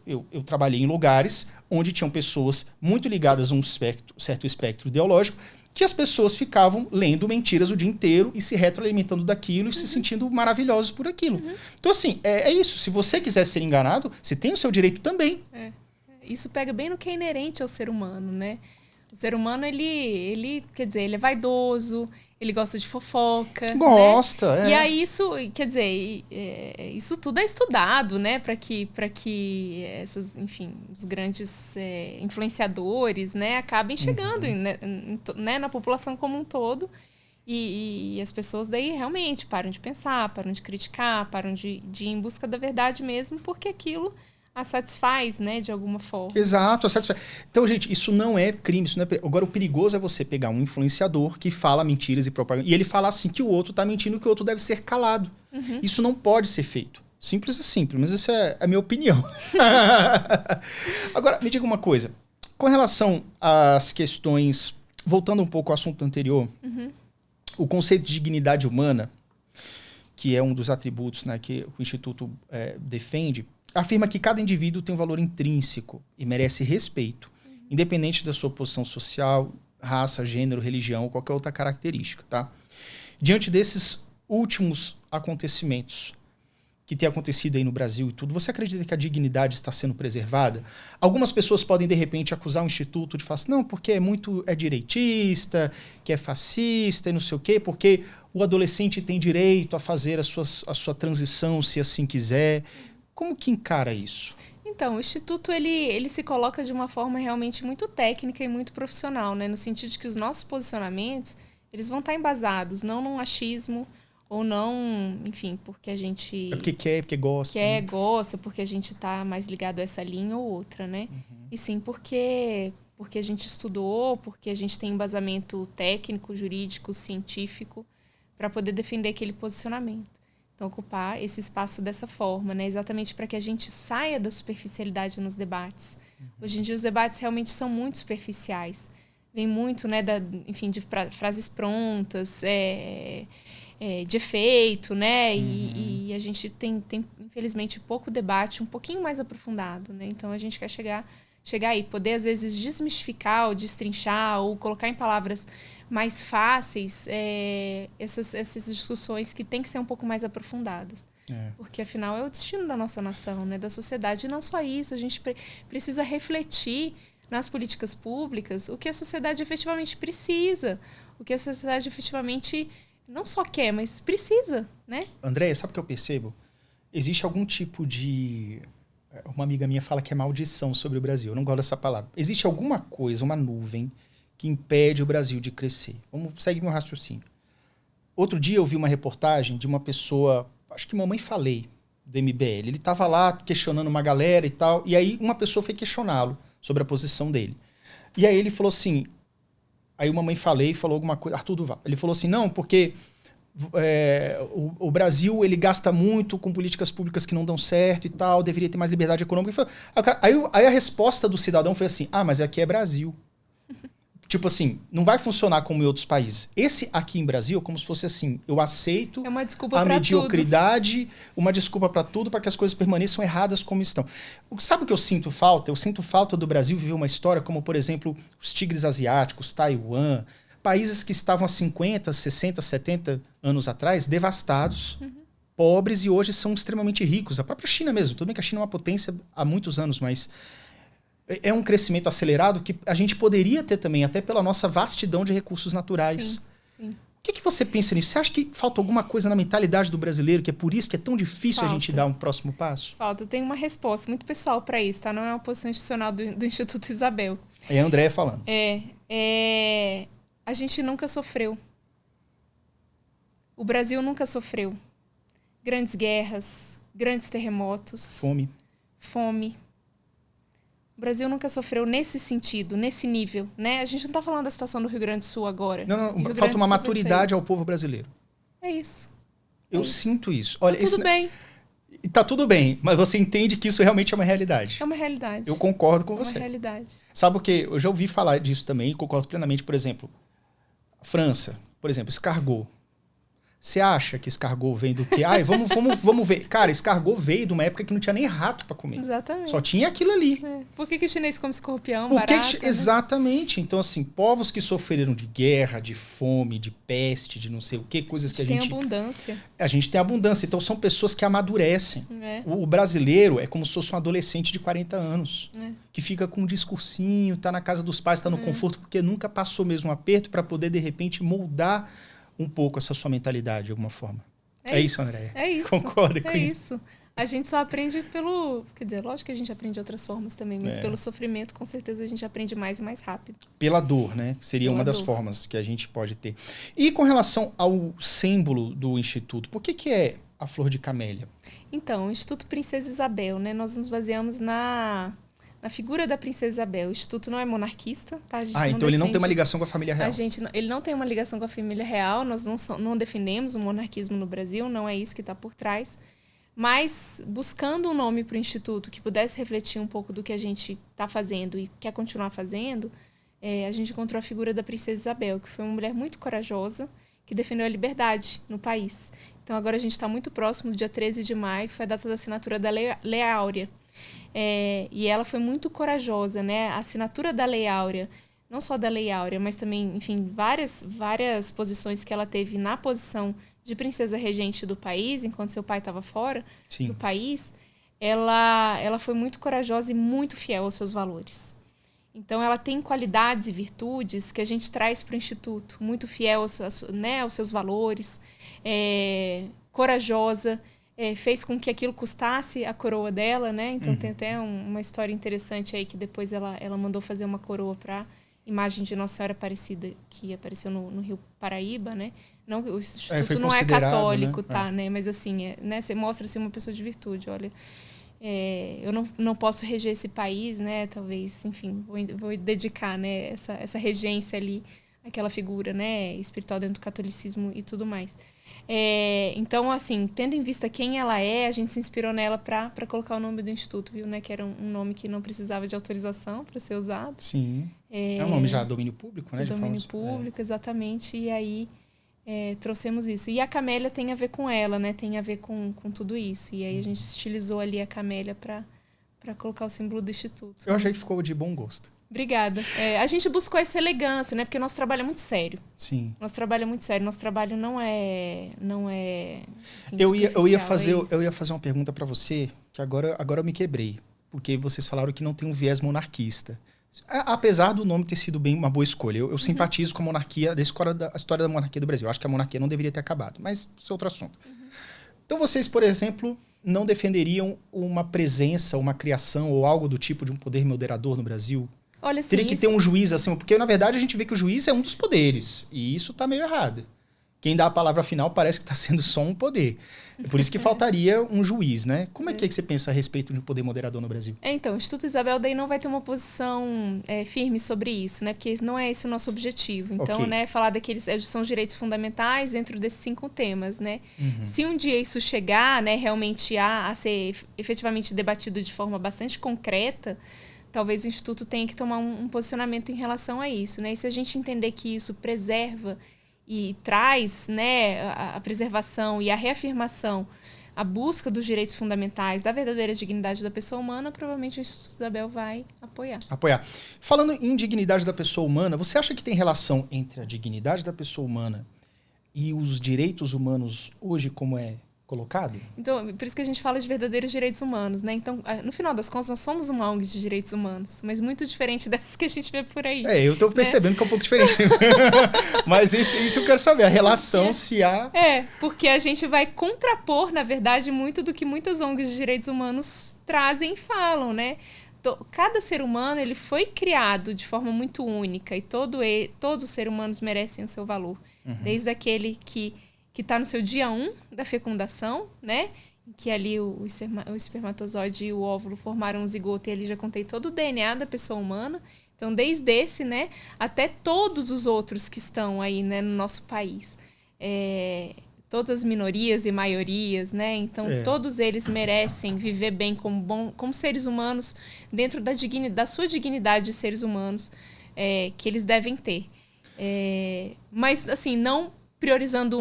Eu trabalhei em lugares onde tinham pessoas muito ligadas a um certo espectro ideológico, que as pessoas ficavam lendo mentiras o dia inteiro e se retroalimentando daquilo e se sentindo maravilhosos por aquilo. Então, assim, é isso. Se você quiser ser enganado, você tem o seu direito também. Isso pega bem no que é inerente ao ser humano, né? O ser humano, ele quer dizer, ele é vaidoso, ele gosta de fofoca. Gosta, né? E aí isso, quer dizer, isso tudo é estudado, né? Para que essas, enfim, os grandes influenciadores, né, acabem chegando né, na população como um todo. E as pessoas daí realmente param de pensar, param de criticar, param de ir em busca da verdade mesmo, porque aquilo a satisfaz, né, de alguma forma. Exato, a satisfaz. Então, gente, isso não é crime. Isso não é... Agora, o perigoso é você pegar um influenciador que fala mentiras e propaganda, e ele fala assim que o outro tá mentindo, que o outro deve ser calado. Isso não pode ser feito. Simples assim, pelo menos essa é a minha opinião. Agora, me diga uma coisa. Com relação às questões... Voltando um pouco ao assunto anterior, o conceito de dignidade humana, que é um dos atributos, né, que o Instituto defende, afirma que cada indivíduo tem um valor intrínseco e merece respeito, independente da sua posição social, raça, gênero, religião ou qualquer outra característica, tá? Diante desses últimos acontecimentos que têm acontecido aí no Brasil e tudo, você acredita que a dignidade está sendo preservada? Algumas pessoas podem, de repente, acusar o Instituto de falar assim, não, porque é direitista, que é fascista e não sei o quê, porque o adolescente tem direito a fazer a sua transição, se assim quiser. Como que encara isso? Então, o Instituto ele se coloca de uma forma realmente muito técnica e muito profissional, né? No sentido de que os nossos posicionamentos eles vão estar embasados, não num achismo ou não, enfim, porque a gente... É porque quer, porque gosta. Quer, gosta, porque a gente está mais ligado a essa linha ou outra, né? E sim porque a gente estudou, porque a gente tem embasamento técnico, jurídico, científico para poder defender aquele posicionamento. Então, ocupar esse espaço dessa forma, né? Exatamente para que a gente saia da superficialidade nos debates. Hoje em dia, os debates realmente são muito superficiais. Vem muito, né, enfim, de frases prontas, de efeito, né? E a gente tem, infelizmente, pouco debate, um pouquinho mais aprofundado, né? Então, a gente quer chegar aí, poder, às vezes, desmistificar ou destrinchar ou colocar em palavras mais fáceis essas discussões que têm que ser um pouco mais aprofundadas. Porque, afinal, é o destino da nossa nação, né? Da sociedade. E não só isso, a gente precisa refletir nas políticas públicas o que a sociedade efetivamente precisa, o que a sociedade efetivamente não só quer, mas precisa, né? Andréia, sabe o que eu percebo? Existe algum tipo de... Uma amiga minha fala que é maldição sobre o Brasil. Eu não gosto dessa palavra. Existe alguma coisa, uma nuvem, que impede o Brasil de crescer. Segue meu raciocínio. Outro dia eu vi uma reportagem de uma pessoa, acho que Mamãe Falei, do MBL. Ele estava lá questionando uma galera e tal, e aí uma pessoa foi questioná-lo sobre a posição dele. E aí ele falou assim, aí o Mamãe Falei falou alguma coisa, Arthur Duval, ele falou assim, não, porque o Brasil ele gasta muito com políticas públicas que não dão certo e tal, deveria ter mais liberdade econômica. Aí a resposta do cidadão foi assim, mas aqui é Brasil. Tipo assim, não vai funcionar como em outros países. Esse aqui em Brasil é como se fosse assim, eu aceito uma desculpa a pra mediocridade, uma desculpa para tudo, para que as coisas permaneçam erradas como estão. Sabe o que eu sinto falta? Eu sinto falta do Brasil viver uma história como, por exemplo, os tigres asiáticos, Taiwan, países que estavam há 50, 60, 70 anos atrás, devastados, pobres, e hoje são extremamente ricos. A própria China mesmo. Tudo bem que a China é uma potência há muitos anos, mas é um crescimento acelerado que a gente poderia ter também, até pela nossa vastidão de recursos naturais. Sim. O que você pensa nisso? Você acha que falta alguma coisa na mentalidade do brasileiro, que é por isso que é tão difícil a gente dar um próximo passo? Falta. Tem uma resposta muito pessoal para isso, tá? Não é uma posição institucional do Instituto Isabel. É a Andréia falando. A gente nunca sofreu. O Brasil nunca sofreu. Grandes guerras, grandes terremotos. Fome. O Brasil nunca sofreu nesse sentido, nesse nível, né? A gente não está falando da situação do Rio Grande do Sul agora. Não, falta uma maturidade ao povo brasileiro. É isso. Eu sinto isso. Olha, tá tudo bem. Tá tudo bem, mas você entende que isso realmente é uma realidade. É uma realidade. Eu concordo com você. É uma realidade. Sabe o que? Eu já ouvi falar disso também e concordo plenamente. Por exemplo, a França, por exemplo, escargot. Você acha que escargot vem do quê? Ai, vamos ver. Cara, escargot veio de uma época que não tinha nem rato para comer. Exatamente. Só tinha aquilo ali. Por que o chinês come escorpião, barata, né? Exatamente. Então, assim, povos que sofreram de guerra, de fome, de peste, de não sei o quê, coisas que a gente... tem abundância. A gente tem abundância. Então, são pessoas que amadurecem. O brasileiro é como se fosse um adolescente de 40 anos. Que fica com um discursinho, tá na casa dos pais, tá no conforto, porque nunca passou mesmo um aperto para poder, de repente, moldar um pouco essa sua mentalidade de alguma forma. É isso, Andréia? É isso. Concorda com isso? É isso. A gente só aprende pelo... Quer dizer, lógico que a gente aprende de outras formas também, mas pelo sofrimento, com certeza, a gente aprende mais e mais rápido. Pela dor, né? Seria uma das formas que a gente pode ter. E com relação ao símbolo do Instituto, por que é a flor de camélia? Então, o Instituto Princesa Isabel, né? Nós nos baseamos na figura da Princesa Isabel. O Instituto não é monarquista, tá? A gente então ele não tem uma ligação com a família real. Ele não tem uma ligação com a família real, nós não defendemos o monarquismo no Brasil, não é isso que está por trás. Mas buscando um nome para o Instituto que pudesse refletir um pouco do que a gente está fazendo e quer continuar fazendo, a gente encontrou a figura da Princesa Isabel, que foi uma mulher muito corajosa, que defendeu a liberdade no país. Então agora a gente está muito próximo do dia 13 de maio, que foi a data da assinatura da Lei Áurea. E ela foi muito corajosa, né? A assinatura da Lei Áurea, não só da Lei Áurea, mas também, enfim, várias posições que ela teve na posição de princesa regente do país, enquanto seu pai estava fora do país, ela foi muito corajosa e muito fiel aos seus valores. Então, ela tem qualidades e virtudes que a gente traz para o Instituto, muito fiel aos seus valores, corajosa, fez com que aquilo custasse a coroa dela, né? Então tem até uma história interessante aí que depois ela mandou fazer uma coroa para imagem de Nossa Senhora Aparecida que apareceu no Rio Paraíba, né? Não, o Instituto não é católico, né? Tá, né? Mas assim, né? Você mostra assim, uma pessoa de virtude, olha. Eu não posso reger esse país, né? Talvez, enfim, vou dedicar, né? Essa regência ali, aquela figura, né? Espiritual dentro do catolicismo e tudo mais. Então, assim, tendo em vista quem ela é, a gente se inspirou nela para colocar o nome do Instituto, viu, né? Que era um nome que não precisava de autorização para ser usado. Sim. É um nome já domínio público, né? De domínio público, exatamente. E aí trouxemos isso. E a camélia tem a ver com ela, né? Tem a ver com tudo isso. E aí a gente estilizou ali a camélia para colocar o símbolo do Instituto. Eu achei que ficou de bom gosto. Obrigada. A gente buscou essa elegância, né? Porque o nosso trabalho é muito sério. Sim. Nosso trabalho é muito sério. Nosso trabalho não é eu ia fazer uma pergunta para você, que agora eu me quebrei. Porque vocês falaram que não tem um viés monarquista. Apesar do nome ter sido bem uma boa escolha. Eu simpatizo com a monarquia, a história da monarquia do Brasil. Eu acho que a monarquia não deveria ter acabado. Mas isso é outro assunto. Então vocês, por exemplo, não defenderiam uma presença, uma criação ou algo do tipo de um poder moderador no Brasil? Olha, assim, teria que ter um juiz assim, porque na verdade a gente vê que o juiz é um dos poderes, e isso tá meio errado. Quem dá a palavra final parece que está sendo só um poder. É por isso que faltaria um juiz, né? Como é que você pensa a respeito de um poder moderador no Brasil? Então, o Instituto Isabel daí não vai ter uma posição firme sobre isso, né? Porque não é esse o nosso objetivo. Então, né, falar daqueles são os direitos fundamentais dentro desses 5 temas, né? Se um dia isso chegar, né, realmente a ser efetivamente debatido de forma bastante concreta, talvez o Instituto tenha que tomar um posicionamento em relação a isso, né? E se a gente entender que isso preserva e traz, né, a preservação e a reafirmação, a busca dos direitos fundamentais, da verdadeira dignidade da pessoa humana, provavelmente o Instituto Isabel vai apoiar. Falando em dignidade da pessoa humana, você acha que tem relação entre a dignidade da pessoa humana e os direitos humanos hoje, como é colocado? Então, por isso que a gente fala de verdadeiros direitos humanos, né? Então, no final das contas, nós somos uma ONG de direitos humanos, mas muito diferente dessas que a gente vê por aí. Eu tô percebendo que é um pouco diferente. Mas isso eu quero saber, a relação se há... Porque a gente vai contrapor, na verdade, muito do que muitas ONGs de direitos humanos trazem e falam, né? Cada ser humano ele foi criado de forma muito única e todos os seres humanos merecem o seu valor. Desde aquele que está no seu dia 1 da fecundação, né? Que ali o espermatozoide e o óvulo formaram um zigoto e ali já contém todo o DNA da pessoa humana. Então, desde esse, né, até todos os outros que estão aí, né, no nosso país. Todas as minorias e maiorias, né? Então, todos eles merecem viver bem como seres humanos dentro da sua dignidade de seres humanos que eles devem ter. Mas, assim, não priorizando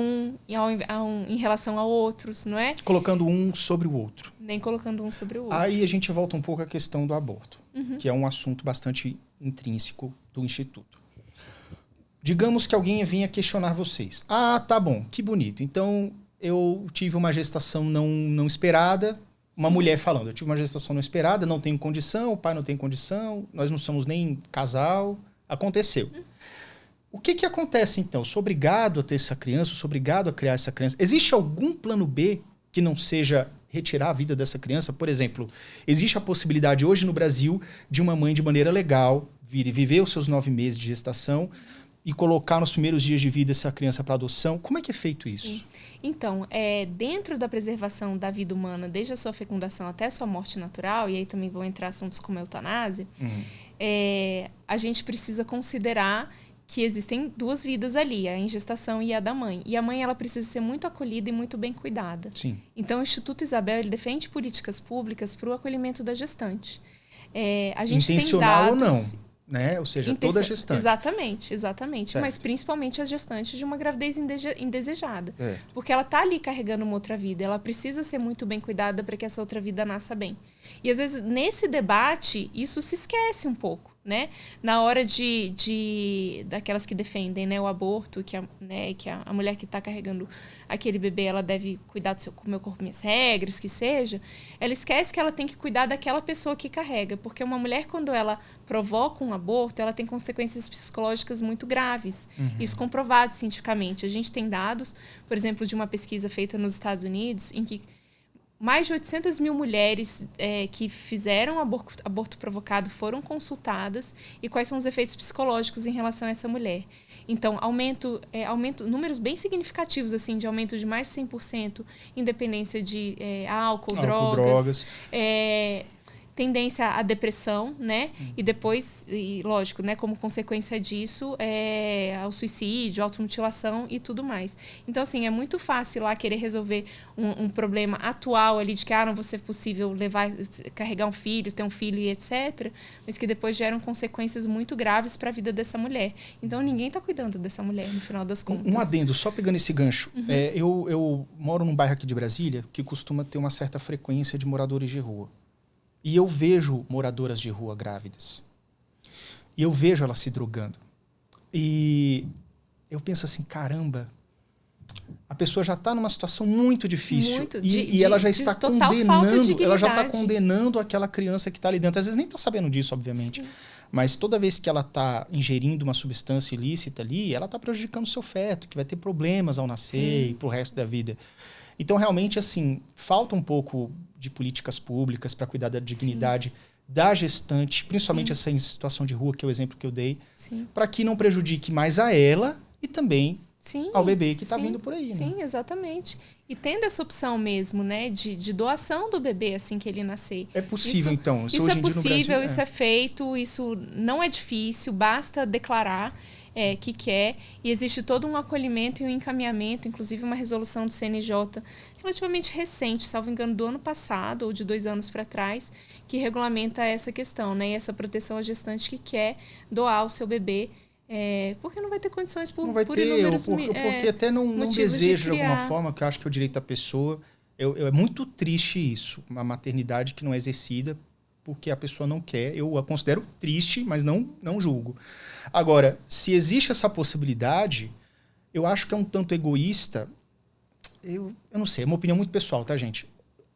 em relação a outros, não é? Colocando um sobre o outro. Nem colocando um sobre o outro. Aí a gente volta um pouco à questão do aborto, que é um assunto bastante intrínseco do Instituto. Digamos que alguém vinha questionar vocês. Tá bom, que bonito. Então, eu tive uma gestação não esperada. Uma mulher falando, eu tive uma gestação não esperada, não tenho condição, o pai não tem condição, nós não somos nem casal. Aconteceu. O que acontece, então? Sou obrigado a ter essa criança, sou obrigado a criar essa criança. Existe algum plano B que não seja retirar a vida dessa criança? Por exemplo, existe a possibilidade hoje no Brasil de uma mãe de maneira legal vir e viver os seus 9 meses de gestação e colocar nos primeiros dias de vida essa criança para adoção. Como é que é feito isso? Sim. Então, dentro da preservação da vida humana, desde a sua fecundação até a sua morte natural, e aí também vão entrar assuntos como a eutanásia, a gente precisa considerar que existem 2 vidas ali, a em gestação e a da mãe. E a mãe ela precisa ser muito acolhida e muito bem cuidada. Sim. Então, o Instituto Isabel ele defende políticas públicas para o acolhimento da gestante. A gente intencional tem dados, ou não, né? Ou seja, toda gestante. Exatamente. Mas principalmente as gestantes de uma gravidez indesejada. É. Porque ela está ali carregando uma outra vida. Ela precisa ser muito bem cuidada para que essa outra vida nasça bem. E às vezes, nesse debate, isso se esquece um pouco, né? Na hora daquelas que defendem, né, o aborto, que a mulher que está carregando aquele bebê, ela deve cuidar do seu meu corpo, minhas regras, que seja, ela esquece que ela tem que cuidar daquela pessoa que carrega, porque uma mulher, quando ela provoca um aborto, ela tem consequências psicológicas muito graves. Isso comprovado cientificamente. A gente tem dados, por exemplo, de uma pesquisa feita nos Estados Unidos, em que mais de 800 mil mulheres que fizeram aborto provocado foram consultadas e quais são os efeitos psicológicos em relação a essa mulher. Então, números bem significativos, assim, de aumento de mais de 100% em dependência de álcool, drogas. Tendência à depressão, né? E depois, lógico, né, como consequência disso, ao suicídio, automutilação e tudo mais. Então, assim, é muito fácil ir lá querer resolver um problema atual ali de que não vai ser possível carregar um filho, ter um filho e etc., mas que depois geram consequências muito graves para a vida dessa mulher. Então, ninguém está cuidando dessa mulher, no final das contas. Um adendo, só pegando esse gancho. Eu moro num bairro aqui de Brasília que costuma ter uma certa frequência de moradores de rua. E eu vejo moradoras de rua grávidas. E eu vejo elas se drogando. E eu penso assim, caramba, a pessoa já está numa situação muito difícil. E ela já está condenando aquela criança que está ali dentro. Às vezes nem está sabendo disso, obviamente. Sim. Mas toda vez que ela está ingerindo uma substância ilícita ali, ela está prejudicando o seu feto, que vai ter problemas ao nascer e para o resto da vida. Então, realmente, assim, falta um pouco de políticas públicas para cuidar da dignidade da gestante, principalmente essa em situação de rua, que é o exemplo que eu dei, para que não prejudique mais a ela e também ao bebê que está vindo por aí. Sim, né? Exatamente. E tendo essa opção mesmo, né, de doação do bebê assim que ele nascer. É possível, então? Isso é possível, isso é feito, isso não é difícil, basta declarar. que quer, e existe todo um acolhimento e um encaminhamento, inclusive uma resolução do CNJ relativamente recente, salvo engano, do ano passado ou de 2 anos para trás, que regulamenta essa questão, né? E essa proteção à gestante que quer doar o seu bebê, porque não vai ter condições por inúmeros porque até não deseja de alguma forma, que eu acho que é o direito da pessoa. É muito triste isso, uma maternidade que não é exercida porque a pessoa não quer. Eu a considero triste, mas não julgo. Agora, se existe essa possibilidade, eu acho que é um tanto egoísta. Eu não sei, é uma opinião muito pessoal, tá, gente?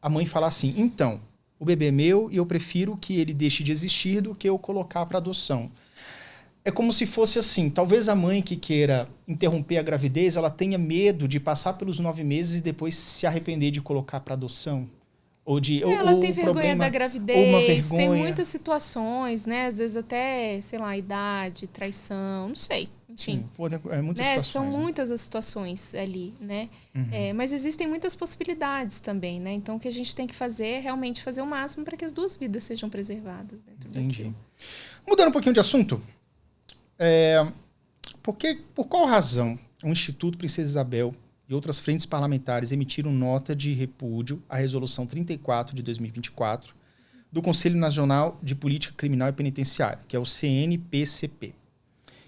A mãe fala assim, então, o bebê é meu e eu prefiro que ele deixe de existir do que eu colocar para adoção. É como se fosse assim, talvez a mãe que queira interromper a gravidez, ela tenha medo de passar pelos 9 meses e depois se arrepender de colocar para adoção. Ela tem vergonha da gravidez, tem muitas situações, né? Às vezes até, sei lá, idade, traição, não sei. Enfim, muitas situações. São muitas as situações ali, né? Mas existem muitas possibilidades também, né? Então o que a gente tem que fazer é realmente fazer o máximo para que as 2 vidas sejam preservadas dentro daquilo. Mudando um pouquinho de assunto, por qual razão o Instituto Princesa Isabel e outras frentes parlamentares emitiram nota de repúdio à Resolução 34 de 2024 do Conselho Nacional de Política Criminal e Penitenciária, que é o CNPCP,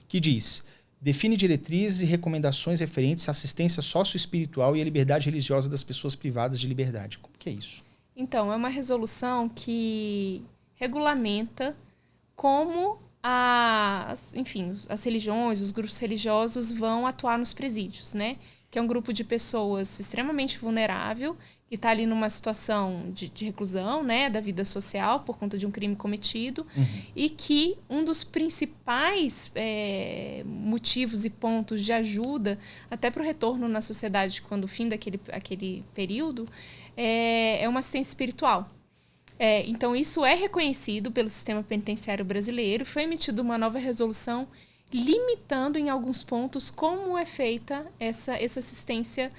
que diz: define diretrizes e recomendações referentes à assistência socioespiritual e à liberdade religiosa das pessoas privadas de liberdade. Como que é isso? Então, é uma resolução que regulamenta como as religiões, os grupos religiosos vão atuar nos presídios, né? Que é um grupo de pessoas extremamente vulnerável, que está ali numa situação de reclusão, né, da vida social por conta de um crime cometido, e que um dos principais motivos e pontos de ajuda até para o retorno na sociedade quando o fim daquele período é uma assistência espiritual. Então, isso é reconhecido pelo sistema penitenciário brasileiro. Foi emitida uma nova resolução limitando em alguns pontos como é feita essa assistência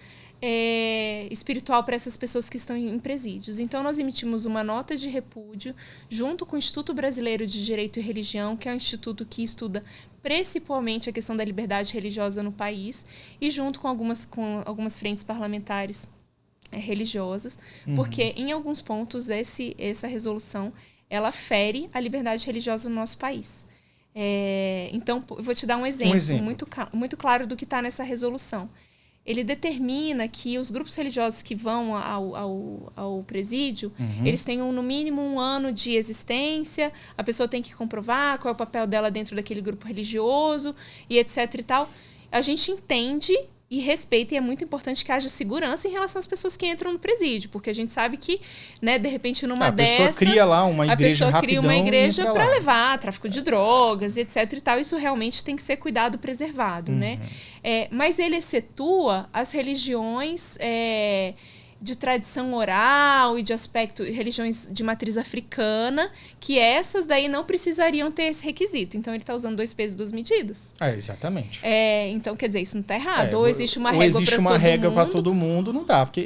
espiritual para essas pessoas que estão em presídios. Então, nós emitimos uma nota de repúdio junto com o Instituto Brasileiro de Direito e Religião, que é um instituto que estuda principalmente a questão da liberdade religiosa no país, e junto com algumas frentes parlamentares religiosas, porque em alguns pontos essa resolução ela fere a liberdade religiosa no nosso país. Então, eu vou te dar um exemplo. Muito claro do que está nessa resolução. Ele determina que os grupos religiosos que vão ao presídio, eles tenham no mínimo 1 ano de existência, a pessoa tem que comprovar qual é o papel dela dentro daquele grupo religioso e etc e tal. A gente entende e respeita, e é muito importante que haja segurança em relação às pessoas que entram no presídio, porque a gente sabe que, né, de repente, numa dessa... A pessoa cria lá uma igreja rapidão, cria uma igreja para levar tráfico de drogas, etc e tal. Isso realmente tem que ser cuidado, preservado, né? Mas ele excetua as religiões de tradição oral e de religiões de matriz africana, que essas daí não precisariam ter esse requisito. Então, ele está usando 2 pesos, 2 medidas. Exatamente. Então, quer dizer, isso não está errado. Ou existe uma régua para todo mundo, não dá. Porque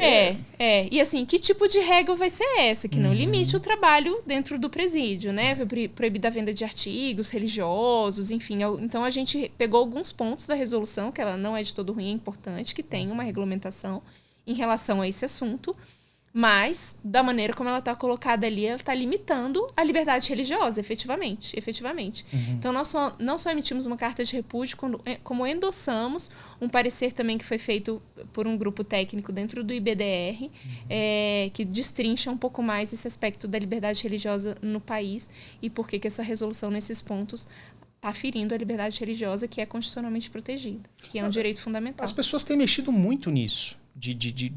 E assim, que tipo de régua vai ser essa? Que não limite o trabalho dentro do presídio, né? Proibir a venda de artigos religiosos, enfim. Então, a gente pegou alguns pontos da resolução, que ela não é de todo ruim, é importante, que tem uma regulamentação em relação a esse assunto, mas da maneira como ela está colocada ali, ela está limitando a liberdade religiosa, efetivamente. Então, nós não só emitimos uma carta de repúdio, como endossamos um parecer também que foi feito por um grupo técnico dentro do IBDR, que destrincha um pouco mais esse aspecto da liberdade religiosa no país e por que essa resolução nesses pontos está ferindo a liberdade religiosa, que é constitucionalmente protegida, que é um direito fundamental. As pessoas têm mexido muito nisso. De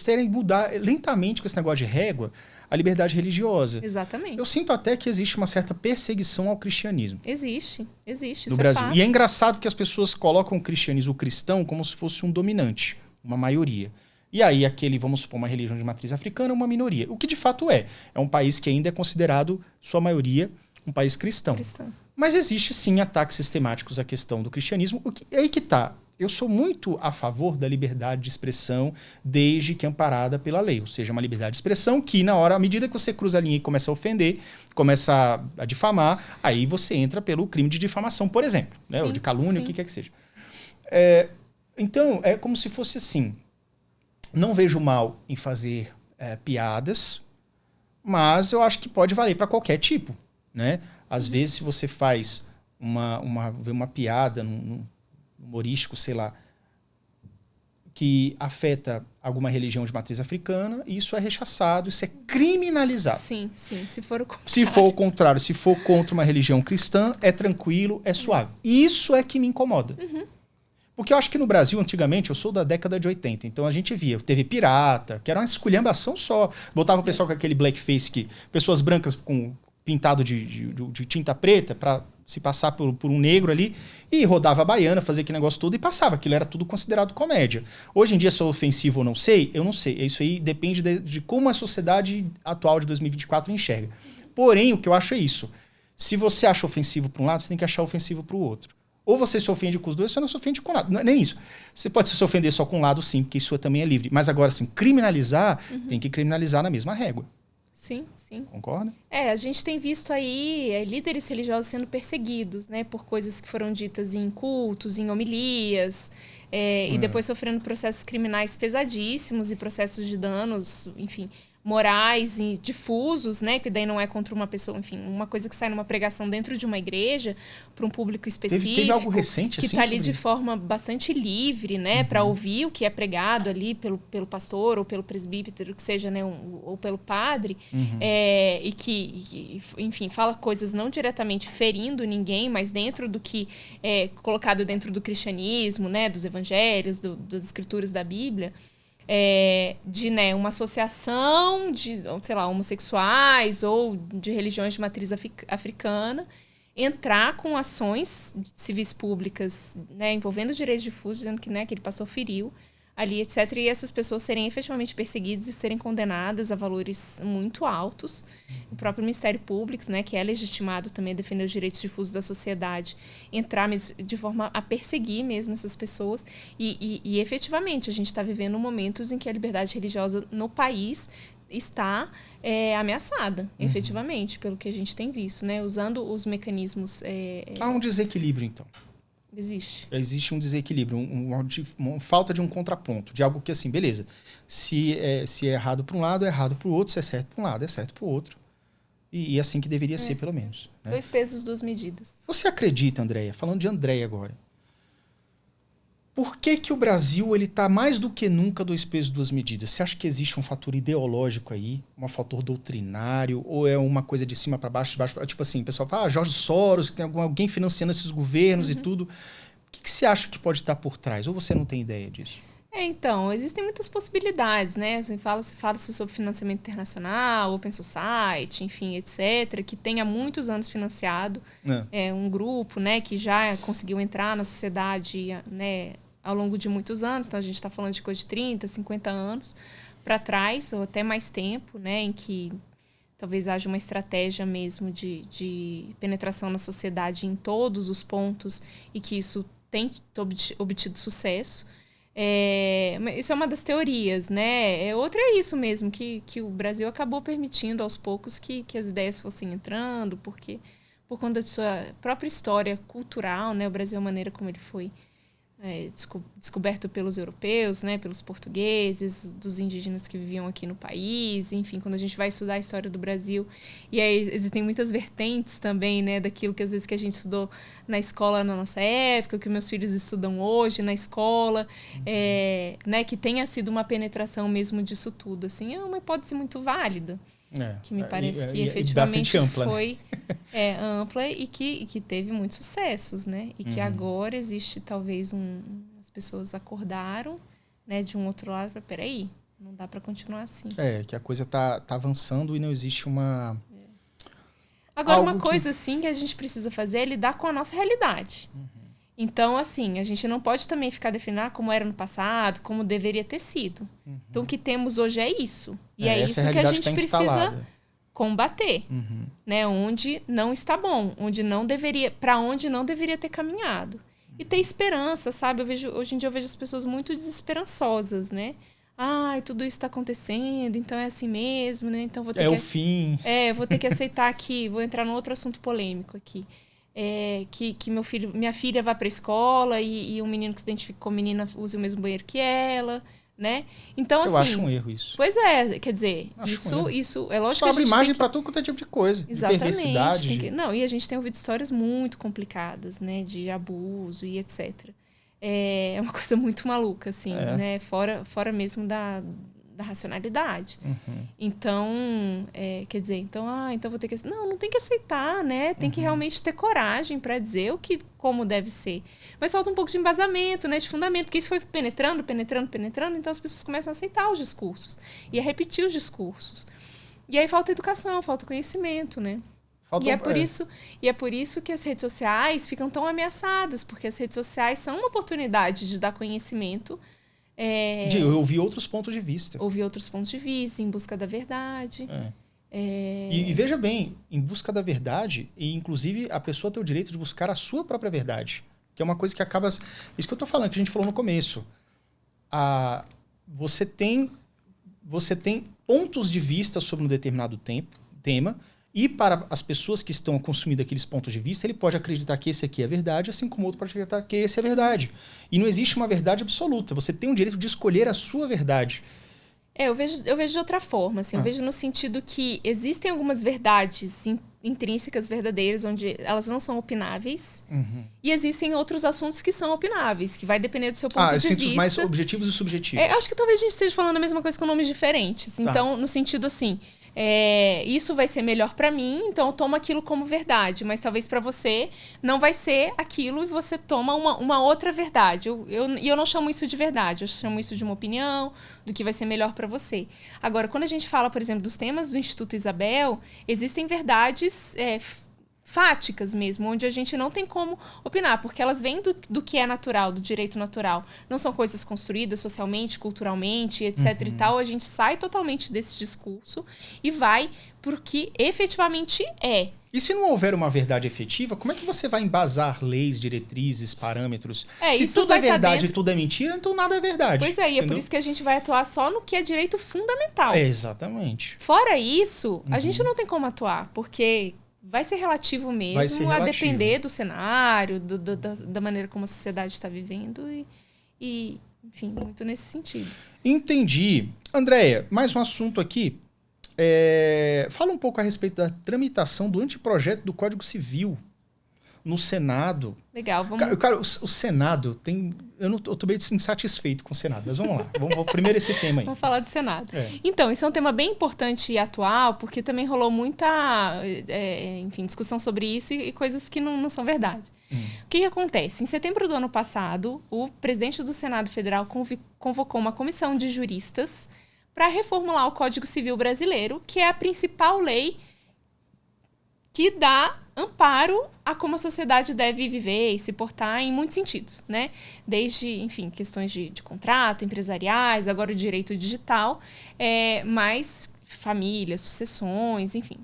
terem mudar lentamente com esse negócio de régua a liberdade religiosa. Exatamente. Eu sinto até que existe uma certa perseguição ao cristianismo. Existe. No Isso Brasil. É fato. E é engraçado que as pessoas colocam o cristianismo, o cristão, como se fosse um dominante, uma maioria. E aí vamos supor, uma religião de matriz africana, uma minoria. O que de fato é um país que ainda é considerado, sua maioria, um país cristão. Mas existe sim ataques sistemáticos à questão do cristianismo. É aí que tá. eu sou muito a favor da liberdade de expressão desde que amparada pela lei. Ou seja, uma liberdade de expressão que, à medida que você cruza a linha e começa a ofender, começa a difamar, aí você entra pelo crime de difamação, por exemplo. Né? Ou de calúnia, o que quer que seja. Então, é como se fosse assim. Não vejo mal em fazer piadas, mas eu acho que pode valer para qualquer tipo. Né? Às vezes, se você faz uma piada num humorístico, sei lá, que afeta alguma religião de matriz africana, isso é rechaçado, isso é criminalizado. Sim. Se for o contrário. Se for o contrário, se for contra uma religião cristã, é tranquilo, é suave. Isso é que me incomoda. Porque eu acho que no Brasil, antigamente, eu sou da década de 80, então a gente via TV pirata, que era uma esculhambação só. Botava o pessoal com aquele blackface, pessoas brancas com pintado de tinta preta para se passar por um negro ali, e rodava a baiana, fazia aquele negócio todo e passava. Aquilo era tudo considerado comédia. Hoje em dia, se é ofensivo ou não sei, eu não sei. Isso aí depende de como a sociedade atual de 2024 enxerga. Porém, o que eu acho é isso. Se você acha ofensivo para um lado, você tem que achar ofensivo para o outro. Ou você se ofende com os dois, ou você não se ofende com nada. Não é nem isso. Você pode se ofender só com um lado, sim, porque isso também é livre. Mas agora, assim, criminalizar, tem que criminalizar na mesma régua. Sim. Concorda? A gente tem visto aí líderes religiosos sendo perseguidos, né, por coisas que foram ditas em cultos, em homilias, e depois sofrendo processos criminais pesadíssimos e processos de danos, enfim, morais e difusos, né, que daí não é contra uma pessoa, enfim, uma coisa que sai numa pregação dentro de uma igreja para um público específico. Teve algo recente que assim? Está ali de forma bastante livre, né, para ouvir o que é pregado ali pelo pastor ou pelo presbítero, que seja, né, ou pelo padre, e que, enfim, fala coisas não diretamente ferindo ninguém, mas dentro do que é colocado dentro do cristianismo, né, dos evangelhos, das escrituras da Bíblia. De, né, uma associação de, sei lá, homossexuais ou de religiões de matriz africana entrar com ações civis públicas, né, envolvendo direitos difusos, dizendo que, né, aquele pastor feriu ali, etc. E essas pessoas serem efetivamente perseguidas e serem condenadas a valores muito altos. O próprio Ministério Público, né, que é legitimado também a defender os direitos difusos da sociedade, entrar de forma a perseguir mesmo essas pessoas. E efetivamente, a gente está vivendo momentos em que a liberdade religiosa no país está ameaçada, efetivamente, pelo que a gente tem visto, né, usando os mecanismos... Há um desequilíbrio, então. Existe um desequilíbrio, uma falta de um contraponto, de algo que, assim, beleza, se é errado para um lado, é errado para o outro, se é certo para um lado, é certo para o outro. E assim que deveria ser, pelo menos. Né? 2 pesos, 2 medidas. Você acredita, Andréia, falando de Andréia agora, por que o Brasil está mais do que nunca 2 pesos, 2 medidas? Você acha que existe um fator ideológico aí, um fator doutrinário, ou é uma coisa de cima para baixo, de baixo, tipo assim, o pessoal fala, Jorge Soros, que tem alguém financiando esses governos e tudo. O que você acha que pode estar por trás? Ou você não tem ideia disso? Então, existem muitas possibilidades, né? Se fala-se sobre financiamento internacional, Open Society, enfim, etc., que tem há muitos anos financiado um grupo, né, que já conseguiu entrar na sociedade, né, ao longo de muitos anos. Então, a gente está falando de coisa de 30, 50 anos para trás, ou até mais tempo, né, em que talvez haja uma estratégia mesmo de penetração na sociedade em todos os pontos e que isso tem obtido sucesso. Isso é uma das teorias, né? Outra é isso mesmo, que o Brasil acabou permitindo aos poucos que as ideias fossem entrando, porque por conta de sua própria história cultural, né? O Brasil é a maneira como ele foi descoberto pelos europeus, né, pelos portugueses, dos indígenas que viviam aqui no país, enfim, quando a gente vai estudar a história do Brasil, e aí existem muitas vertentes também, né, daquilo que às vezes que a gente estudou na escola na nossa época, que meus filhos estudam hoje na escola, né, que tenha sido uma penetração mesmo disso tudo, assim, é uma hipótese muito válida. Que me parece que efetivamente ampla, foi ampla e que teve muitos sucessos, né? E que agora existe talvez as pessoas acordaram, né, de um outro lado para peraí, não dá para continuar assim. Que a coisa tá avançando e não existe uma... Agora, uma coisa assim que a gente precisa fazer é lidar com a nossa realidade. Então, assim, a gente não pode também ficar definindo como era no passado, como deveria ter sido. Então, o que temos hoje é isso. E é isso que a gente precisa combater. Né? Onde não está bom, para onde não deveria ter caminhado. E ter esperança, sabe? Hoje em dia eu vejo as pessoas muito desesperançosas, né? Tudo isso está acontecendo, então é assim mesmo, né? Então vou ter o fim. Vou ter que aceitar que... Vou entrar num outro assunto polêmico aqui. Que minha filha vá para a escola e um menino que se identifica com menina use o mesmo banheiro que ela, né? Então, eu acho um erro isso. Pois é, quer dizer, isso é lógico que a gente imagem para tudo quanto é tipo de coisa. Exatamente. De perversidade. E a gente tem ouvido histórias muito complicadas, né? De abuso e etc. É uma coisa muito maluca, assim, né? Fora mesmo da racionalidade. Uhum. Então, quer dizer, então vou ter que... Não tem que aceitar, né? Tem que realmente ter coragem para dizer como deve ser. Mas falta um pouco de embasamento, né? De fundamento, porque isso foi penetrando, então as pessoas começam a aceitar os discursos e a repetir os discursos. E aí falta educação, falta conhecimento, né? E é por isso que as redes sociais ficam tão ameaçadas, porque as redes sociais são uma oportunidade de dar conhecimento. De ouvir outros pontos de vista. Ouvir outros pontos de vista, em busca da verdade. E veja bem, em busca da verdade, e inclusive a pessoa tem o direito de buscar a sua própria verdade. Que é uma coisa que acaba... Isso que eu estou falando, que a gente falou no começo. Você tem pontos de vista sobre um determinado tema, e para as pessoas que estão consumindo aqueles pontos de vista, ele pode acreditar que esse aqui é verdade, assim como o outro pode acreditar que esse é verdade. E não existe uma verdade absoluta. Você tem o direito de escolher a sua verdade. Eu vejo de outra forma. Assim, eu vejo no sentido que existem algumas verdades intrínsecas, verdadeiras, onde elas não são opináveis. Uhum. E existem outros assuntos que são opináveis, que vai depender do seu ponto de vista. Mais objetivos e subjetivos. Acho que talvez a gente esteja falando a mesma coisa com nomes diferentes. Tá. Então, no sentido assim... isso vai ser melhor para mim, então eu tomo aquilo como verdade, mas talvez para você não vai ser aquilo e você toma uma outra verdade. Eu não chamo isso de verdade, eu chamo isso de uma opinião, do que vai ser melhor para você. Agora, quando a gente fala, por exemplo, dos temas do Instituto Isabel, existem verdades fáticas mesmo, onde a gente não tem como opinar, porque elas vêm do que é natural, do direito natural. Não são coisas construídas socialmente, culturalmente, etc. e tal. A gente sai totalmente desse discurso e vai pro que efetivamente é. E se não houver uma verdade efetiva, como é que você vai embasar leis, diretrizes, parâmetros? Se tudo é verdade e tudo é mentira, então nada é verdade. Pois é, e é por isso que a gente vai atuar só no que é direito fundamental. Exatamente. Fora isso, a gente não tem como atuar, porque... vai ser relativo mesmo, a depender do cenário, da maneira como a sociedade está vivendo e, enfim, muito nesse sentido. Entendi. Andréia, mais um assunto aqui. Fala um pouco a respeito da tramitação do anteprojeto do Código Civil no Senado. Legal, vamos... Cara, o Senado tem... Eu tô meio insatisfeito com o Senado, mas vamos lá. Vamos primeiro esse tema aí. Vamos falar do Senado. Então, isso é um tema bem importante e atual, porque também rolou muita discussão sobre isso e coisas que não são verdade. O que acontece? Em setembro do ano passado, o presidente do Senado Federal convocou uma comissão de juristas para reformular o Código Civil brasileiro, que é a principal lei que dá amparo a como a sociedade deve viver e se portar em muitos sentidos, né? Desde, enfim, questões de contrato, empresariais, agora o direito digital, mais família, sucessões, enfim.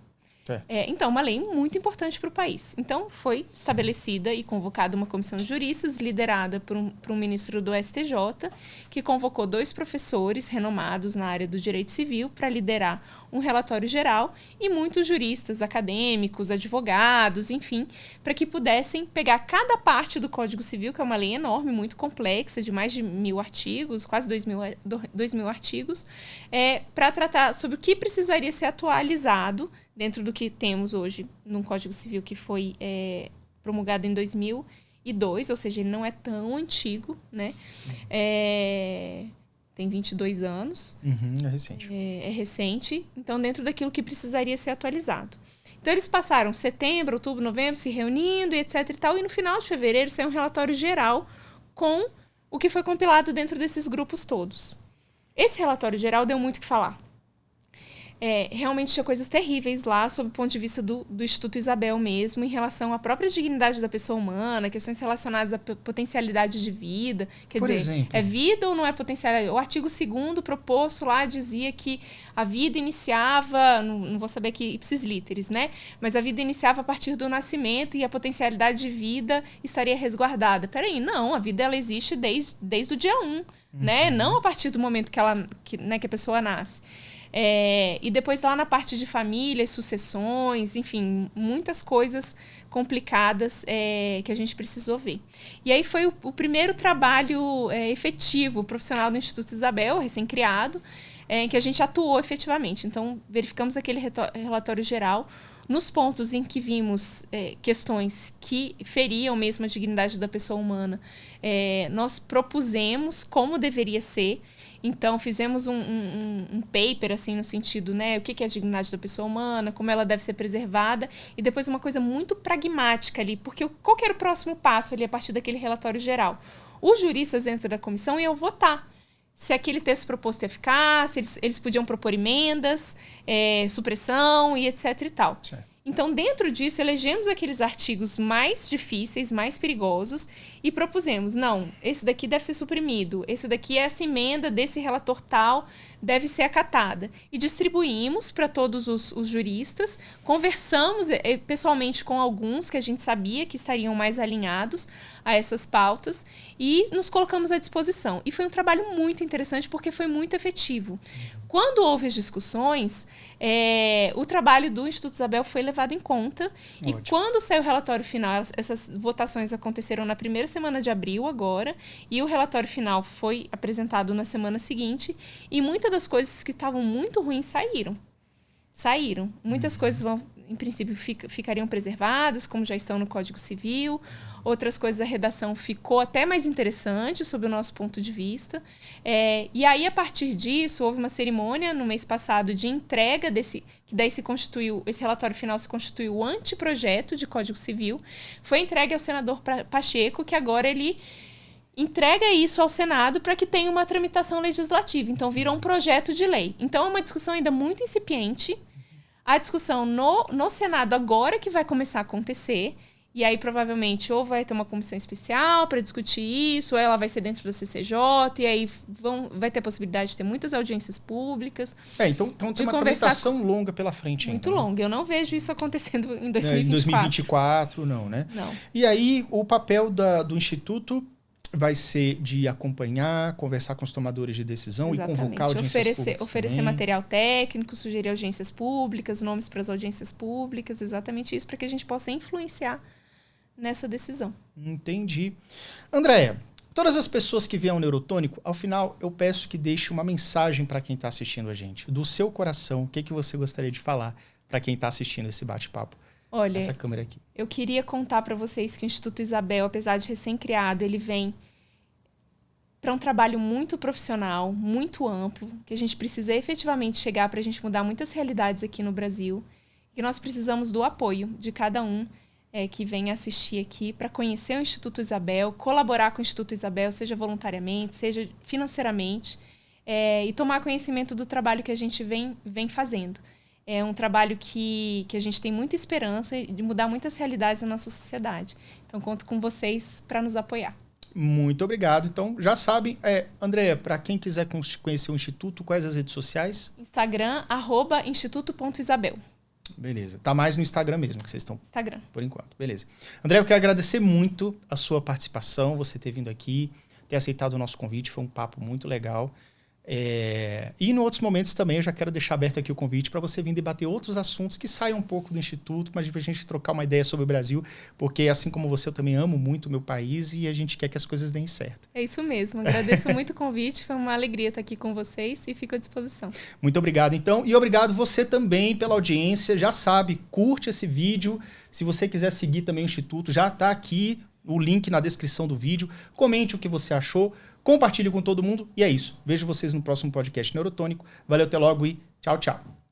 Então, uma lei muito importante para o país. Então, foi estabelecida e convocada uma comissão de juristas, liderada por um ministro do STJ, que convocou 2 professores renomados na área do direito civil para liderar um relatório geral e muitos juristas, acadêmicos, advogados, enfim, para que pudessem pegar cada parte do Código Civil, que é uma lei enorme, muito complexa, de mais de 1.000 artigos, quase 2.000 artigos, para tratar sobre o que precisaria ser atualizado dentro do que temos hoje num Código Civil que foi promulgado em 2002, ou seja, ele não é tão antigo, né? Tem 22 anos. É recente. É recente, então dentro daquilo que precisaria ser atualizado. Então eles passaram setembro, outubro, novembro se reunindo e etc e tal, e no final de fevereiro saiu um relatório geral com o que foi compilado dentro desses grupos todos. Esse relatório geral deu muito o que falar. realmente tinha coisas terríveis lá, sob o ponto de vista do Instituto Isabel mesmo, em relação à própria dignidade da pessoa humana, questões relacionadas à potencialidade de vida. Quer Por dizer, exemplo? é vida ou não é potencialidade? O artigo 2º proposto lá dizia que a vida iniciava, não vou saber aqui ipsis literis, né? Mas a vida iniciava a partir do nascimento e a potencialidade de vida estaria resguardada. Peraí, não, a vida ela existe desde o dia 1, né? Não a partir do momento que a pessoa nasce. E depois lá na parte de família, sucessões, enfim, muitas coisas complicadas que a gente precisou ver. E aí foi o primeiro trabalho efetivo, profissional do Instituto Isabel, recém-criado, em que a gente atuou efetivamente. Então, verificamos aquele relatório geral. Nos pontos em que vimos questões que feriam mesmo a dignidade da pessoa humana, nós propusemos como deveria ser. Então, fizemos um paper, assim, no sentido, né, o que é a dignidade da pessoa humana, como ela deve ser preservada, e depois uma coisa muito pragmática ali, porque qual que era o próximo passo ali a partir daquele relatório geral? Os juristas dentro da comissão iam votar se aquele texto proposto ia ficar, se eles podiam propor emendas, supressão e etc e tal. Certo. Então, dentro disso, elegemos aqueles artigos mais difíceis, mais perigosos e propusemos, não, esse daqui deve ser suprimido, esse daqui, essa emenda desse relator tal deve ser acatada. E distribuímos para todos os juristas, conversamos pessoalmente com alguns que a gente sabia que estariam mais alinhados a essas pautas e nos colocamos à disposição. E foi um trabalho muito interessante porque foi muito efetivo. Quando houve as discussões, o trabalho do Instituto Isabel foi levado em conta. Ótimo. E quando saiu o relatório final, essas votações aconteceram na primeira semana de abril agora, e o relatório final foi apresentado na semana seguinte, e muitas das coisas que estavam muito ruins saíram. Muitas coisas em princípio, ficariam preservadas, como já estão no Código Civil. Outras coisas, a redação ficou até mais interessante, sob o nosso ponto de vista. E aí, a partir disso, houve uma cerimônia no mês passado de entrega que daí esse relatório final se constituiu o anteprojeto de Código Civil. Foi entregue ao senador Pacheco, que agora ele entrega isso ao Senado para que tenha uma tramitação legislativa. Então, virou um projeto de lei. Então, é uma discussão ainda muito incipiente. A discussão no Senado agora que vai começar a acontecer, e aí provavelmente ou vai ter uma comissão especial para discutir isso, ou ela vai ser dentro da CCJ, e aí vai ter a possibilidade de ter muitas audiências públicas. Então tem uma tramitação longa pela frente muito ainda. Muito longa. Eu não vejo isso acontecendo em 2024. Em 2024, não, né? Não. E aí o papel do Instituto vai ser de acompanhar, conversar com os tomadores de decisão. Exatamente. E convocar audiências públicas. Oferecer material técnico, sugerir audiências públicas, nomes para as audiências públicas, exatamente isso, para que a gente possa influenciar nessa decisão. Entendi. Andréia, todas as pessoas que vieram ao Neurotônico, ao final eu peço que deixe uma mensagem para quem está assistindo a gente. Do seu coração, o que você gostaria de falar para quem está assistindo esse bate-papo? Olha, essa câmera aqui. Eu queria contar para vocês que o Instituto Isabel, apesar de recém-criado, ele vem para um trabalho muito profissional, muito amplo, que a gente precisa efetivamente chegar para a gente mudar muitas realidades aqui no Brasil, e nós precisamos do apoio de cada um que vem assistir aqui para conhecer o Instituto Isabel, colaborar com o Instituto Isabel, seja voluntariamente, seja financeiramente, e tomar conhecimento do trabalho que a gente vem fazendo. É um trabalho que a gente tem muita esperança de mudar muitas realidades na nossa sociedade. Então, conto com vocês para nos apoiar. Muito obrigado. Então, já sabem, Andréia, para quem quiser conhecer o Instituto, quais as redes sociais? Instagram, @instituto.isabel. Beleza. Tá mais no Instagram mesmo que vocês estão. Instagram. Por enquanto. Beleza. Andréia, eu quero agradecer muito a sua participação, você ter vindo aqui, ter aceitado o nosso convite. Foi um papo muito legal. E em outros momentos também eu já quero deixar aberto aqui o convite para você vir debater outros assuntos que saiam um pouco do Instituto, mas para a gente trocar uma ideia sobre o Brasil, porque assim como você, eu também amo muito o meu país e a gente quer que as coisas deem certo. É isso mesmo, agradeço muito o convite, foi uma alegria estar aqui com vocês e fico à disposição. Muito obrigado então, e obrigado você também pela audiência, já sabe, curte esse vídeo, se você quiser seguir também o Instituto, já está aqui o link na descrição do vídeo, comente o que você achou, compartilhe com todo mundo. E é isso. Vejo vocês no próximo podcast Neurotônico. Valeu, até logo e tchau, tchau.